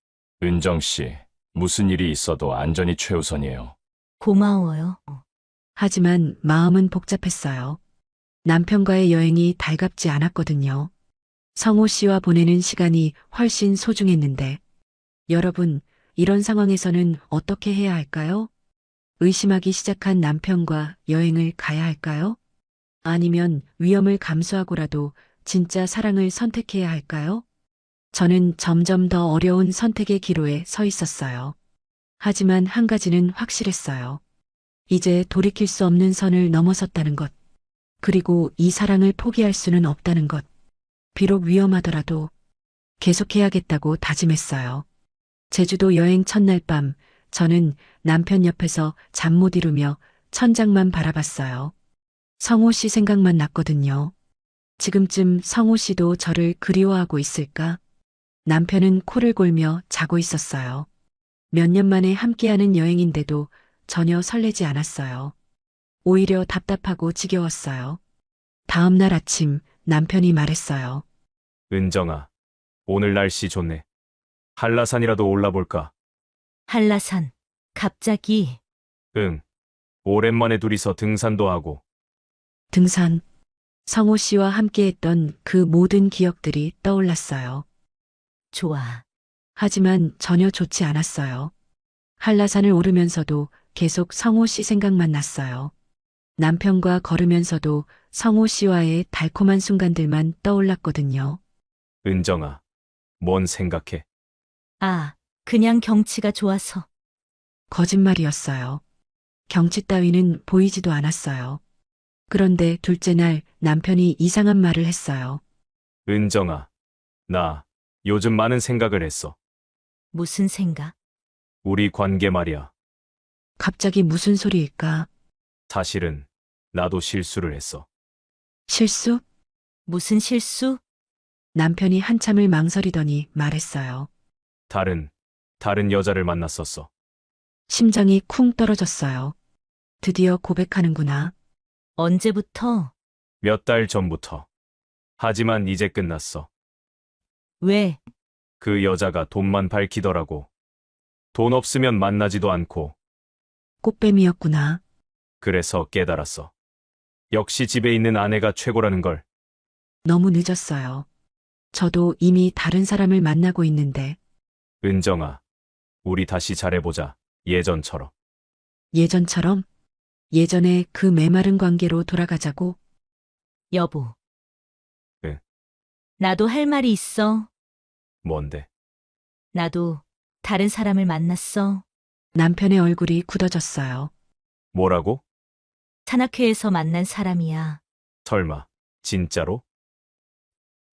은정 씨, 무슨 일이 있어도 안전이 최우선이에요. 고마워요. 하지만 마음은 복잡했어요. 남편과의 여행이 달갑지 않았거든요. 성호 씨와 보내는 시간이 훨씬 소중했는데 여러분, 이런 상황에서는 어떻게 해야 할까요? 의심하기 시작한 남편과 여행을 가야 할까요? 아니면 위험을 감수하고라도 진짜 사랑을 선택해야 할까요? 저는 점점 더 어려운 선택의 기로에 서 있었어요. 하지만 한 가지는 확실했어요. 이제 돌이킬 수 없는 선을 넘어섰다는 것. 그리고 이 사랑을 포기할 수는 없다는 것. 비록 위험하더라도 계속해야겠다고 다짐했어요. 제주도 여행 첫날 밤, 저는 남편 옆에서 잠 못 이루며 천장만 바라봤어요. 성호 씨 생각만 났거든요. 지금쯤 성호 씨도 저를 그리워하고 있을까? 남편은 코를 골며 자고 있었어요. 몇 년 만에 함께하는 여행인데도 전혀 설레지 않았어요. 오히려 답답하고 지겨웠어요. 다음 날 아침 남편이 말했어요. 은정아, 오늘 날씨 좋네. 한라산이라도 올라볼까? 한라산. 갑자기. 응. 오랜만에 둘이서 등산도 하고. 등산. 성호 씨와 함께했던 그 모든 기억들이 떠올랐어요. 좋아. 하지만 전혀 좋지 않았어요. 한라산을 오르면서도 계속 성호 씨 생각만 났어요. 남편과 걸으면서도 성호 씨와의 달콤한 순간들만 떠올랐거든요. 은정아, 뭔 생각해? 아, 그냥 경치가 좋아서. 거짓말이었어요. 경치 따위는 보이지도 않았어요. 그런데 둘째 날 남편이 이상한 말을 했어요. 은정아, 나 요즘 많은 생각을 했어. 무슨 생각? 우리 관계 말이야. 갑자기 무슨 소리일까? 사실은 나도 실수를 했어. 실수? 무슨 실수? 남편이 한참을 망설이더니 말했어요. 다른 여자를 만났었어. 심장이 쿵 떨어졌어요. 드디어 고백하는구나. 언제부터? 몇 달 전부터. 하지만 이제 끝났어. 왜? 그 여자가 돈만 밝히더라고. 돈 없으면 만나지도 않고. 꽃뱀이었구나. 그래서 깨달았어. 역시 집에 있는 아내가 최고라는 걸. 너무 늦었어요. 저도 이미 다른 사람을 만나고 있는데 은정아, 우리 다시 잘해보자. 예전처럼. 예전처럼? 예전에 그 메마른 관계로 돌아가자고? 여보. 응. 나도 할 말이 있어. 뭔데? 나도 다른 사람을 만났어. 남편의 얼굴이 굳어졌어요. 뭐라고? 산악회에서 만난 사람이야. 설마, 진짜로?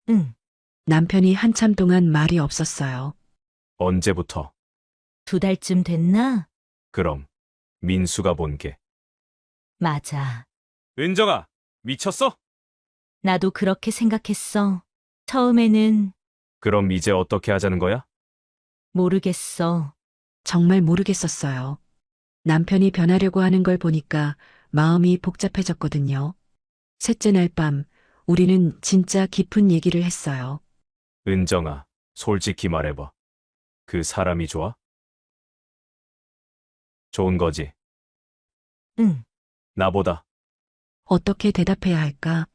응. 남편이 한참 동안 말이 없었어요. 언제부터? 2달쯤 됐나? 그럼, 민수가 본 게. 맞아. 은정아, 미쳤어? 나도 그렇게 생각했어. 처음에는 그럼 이제 어떻게 하자는 거야? 모르겠어. 정말 모르겠었어요. 남편이 변하려고 하는 걸 보니까 마음이 복잡해졌거든요. 셋째 날 밤, 우리는 진짜 깊은 얘기를 했어요. 은정아, 솔직히 말해봐. 그 사람이 좋아? 좋은 거지. 응. 나보다. 어떻게 대답해야 할까?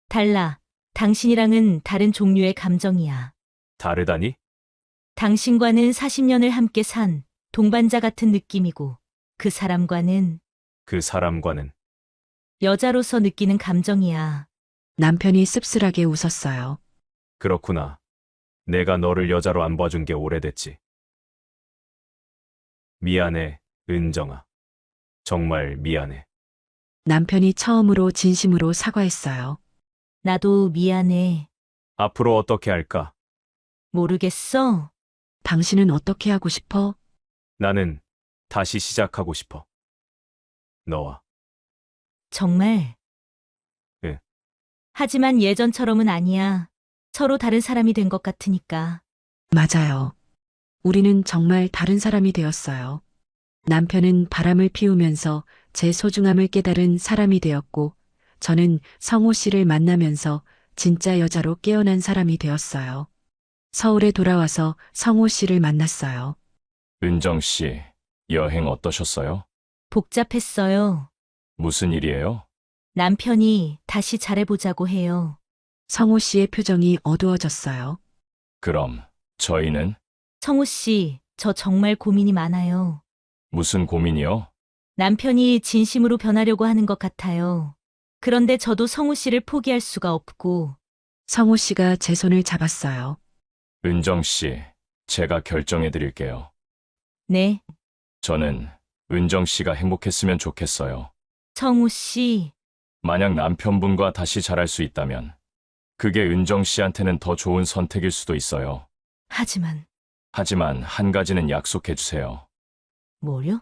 달라. 당신이랑은 다른 종류의 감정이야. 다르다니? 당신과는 40년을 함께 산 동반자 같은 느낌이고, 그 사람과는 그 사람과는. 여자로서 느끼는 감정이야. 남편이 씁쓸하게 웃었어요. 그렇구나. 내가 너를 여자로 안 봐준 게 오래됐지. 미안해, 은정아. 정말 미안해. 남편이 처음으로 진심으로 사과했어요. 나도 미안해. 앞으로 어떻게 할까? 모르겠어. 당신은 어떻게 하고 싶어? 나는 다시 시작하고 싶어. 너와. 정말. 응. 하지만 예전처럼은 아니야. 서로 다른 사람이 된 것 같으니까. 맞아요. 우리는 정말 다른 사람이 되었어요. 남편은 바람을 피우면서 제 소중함을 깨달은 사람이 되었고, 저는 성호 씨를 만나면서 진짜 여자로 깨어난 사람이 되었어요. 서울에 돌아와서 성호 씨를 만났어요. 은정 씨, 여행 어떠셨어요? 복잡했어요. 무슨 일이에요? 남편이 다시 잘해보자고 해요. 성호 씨의 표정이 어두워졌어요. 그럼 저희는 성우 씨, 저 정말 고민이 많아요. 무슨 고민이요? 남편이 진심으로 변하려고 하는 것 같아요. 그런데 저도 성우 씨를 포기할 수가 없고, 성호 씨가 제 손을 잡았어요. 은정 씨, 제가 결정해 드릴게요. 네, 저는 은정 씨가 행복했으면 좋겠어요. 성우 씨, 만약 남편분과 다시 잘할 수 있다면 그게 은정 씨한테는 더 좋은 선택일 수도 있어요. 하지만 한 가지는 약속해 주세요. 뭐요?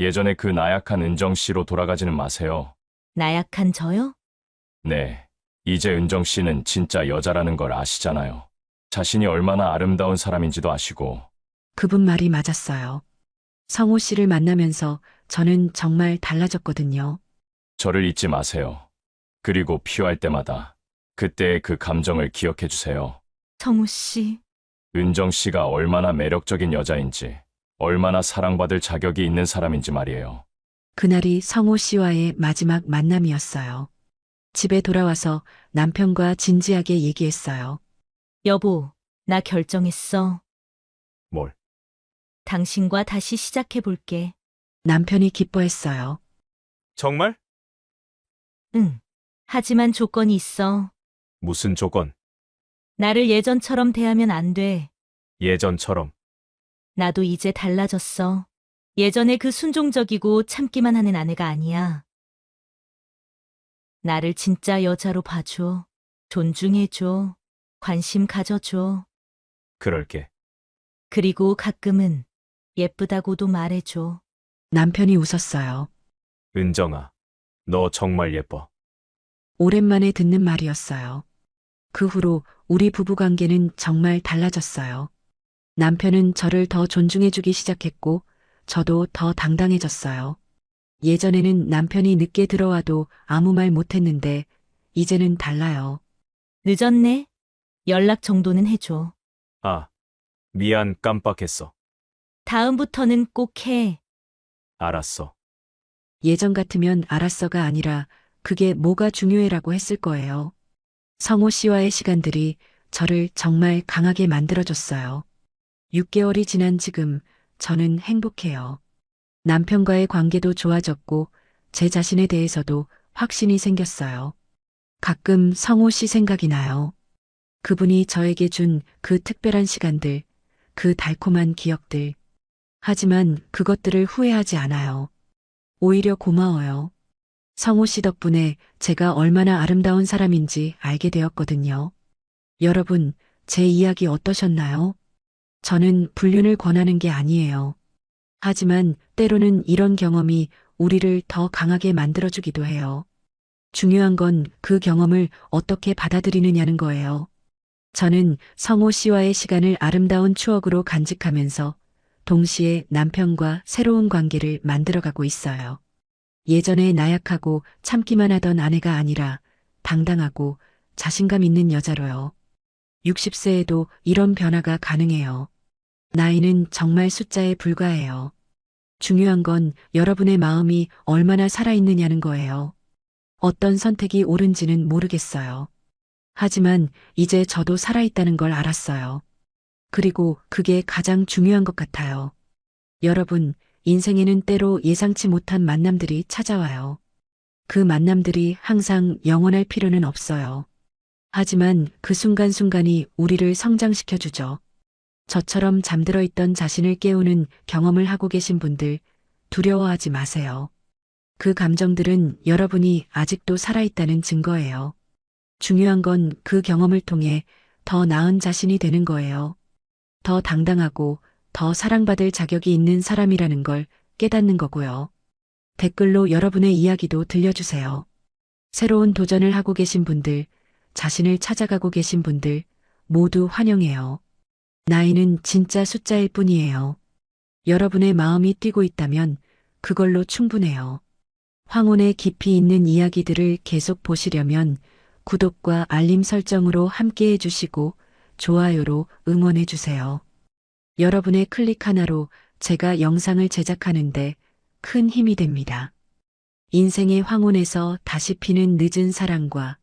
예전에 그 나약한 은정 씨로 돌아가지는 마세요. 나약한 저요? 네. 이제 은정 씨는 진짜 여자라는 걸 아시잖아요. 자신이 얼마나 아름다운 사람인지도 아시고. 그분 말이 맞았어요. 성호 씨를 만나면서 저는 정말 달라졌거든요. 저를 잊지 마세요. 그리고 필요할 때마다 그때의 그 감정을 기억해 주세요. 성우 씨, 은정 씨가 얼마나 매력적인 여자인지, 얼마나 사랑받을 자격이 있는 사람인지 말이에요. 그날이 성호 씨와의 마지막 만남이었어요. 집에 돌아와서 남편과 진지하게 얘기했어요. 여보, 나 결정했어. 뭘? 당신과 다시 시작해 볼게. 남편이 기뻐했어요. 정말? 응. 하지만 조건이 있어. 무슨 조건? 나를 예전처럼 대하면 안 돼. 예전처럼. 나도 이제 달라졌어. 예전에 그 순종적이고 참기만 하는 아내가 아니야. 나를 진짜 여자로 봐줘. 존중해줘. 관심 가져줘. 그럴게. 그리고 가끔은 예쁘다고도 말해줘. 남편이 웃었어요. 은정아, 너 정말 예뻐. 오랜만에 듣는 말이었어요. 그 후로 우리 부부 관계는 정말 달라졌어요. 남편은 저를 더 존중해주기 시작했고, 저도 더 당당해졌어요. 예전에는 남편이 늦게 들어와도 아무 말 못했는데, 이제는 달라요. 늦었네. 연락 정도는 해줘. 아, 미안, 깜빡했어. 다음부터는 꼭 해. 알았어. 예전 같으면 알았어가 아니라 그게 뭐가 중요해라고 했을 거예요. 성호 씨와의 시간들이 저를 정말 강하게 만들어줬어요. 6개월이 지난 지금 저는 행복해요. 남편과의 관계도 좋아졌고 제 자신에 대해서도 확신이 생겼어요. 가끔 성호 씨 생각이 나요. 그분이 저에게 준 그 특별한 시간들, 그 달콤한 기억들. 하지만 그것들을 후회하지 않아요. 오히려 고마워요. 성호 씨 덕분에 제가 얼마나 아름다운 사람인지 알게 되었거든요. 여러분, 제 이야기 어떠셨나요? 저는 불륜을 권하는 게 아니에요. 하지만 때로는 이런 경험이 우리를 더 강하게 만들어주기도 해요. 중요한 건 그 경험을 어떻게 받아들이느냐는 거예요. 저는 성호 씨와의 시간을 아름다운 추억으로 간직하면서 동시에 남편과 새로운 관계를 만들어가고 있어요. 예전에 나약하고 참기만 하던 아내가 아니라 당당하고 자신감 있는 여자로요. 60세에도 이런 변화가 가능해요. 나이는 정말 숫자에 불과해요. 중요한 건 여러분의 마음이 얼마나 살아있느냐는 거예요. 어떤 선택이 옳은지는 모르겠어요. 하지만 이제 저도 살아있다는 걸 알았어요. 그리고 그게 가장 중요한 것 같아요. 여러분, 인생에는 때로 예상치 못한 만남들이 찾아와요. 그 만남들이 항상 영원할 필요는 없어요. 하지만 그 순간순간이 우리를 성장시켜주죠. 저처럼 잠들어 있던 자신을 깨우는 경험을 하고 계신 분들, 두려워하지 마세요. 그 감정들은 여러분이 아직도 살아있다는 증거예요. 중요한 건 그 경험을 통해 더 나은 자신이 되는 거예요. 더 당당하고 더 사랑받을 자격이 있는 사람이라는 걸 깨닫는 거고요. 댓글로 여러분의 이야기도 들려주세요. 새로운 도전을 하고 계신 분들, 자신을 찾아가고 계신 분들 모두 환영해요. 나이는 진짜 숫자일 뿐이에요. 여러분의 마음이 뛰고 있다면 그걸로 충분해요. 황혼의 깊이 있는 이야기들을 계속 보시려면 구독과 알림 설정으로 함께 해주시고 좋아요로 응원해주세요. 여러분의 클릭 하나로 제가 영상을 제작하는데 큰 힘이 됩니다. 인생의 황혼에서 다시 피는 늦은 사랑과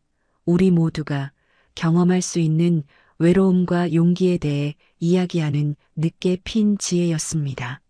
우리 모두가 경험할 수 있는 외로움과 용기에 대해 이야기하는 늦게 핀 지혜였습니다.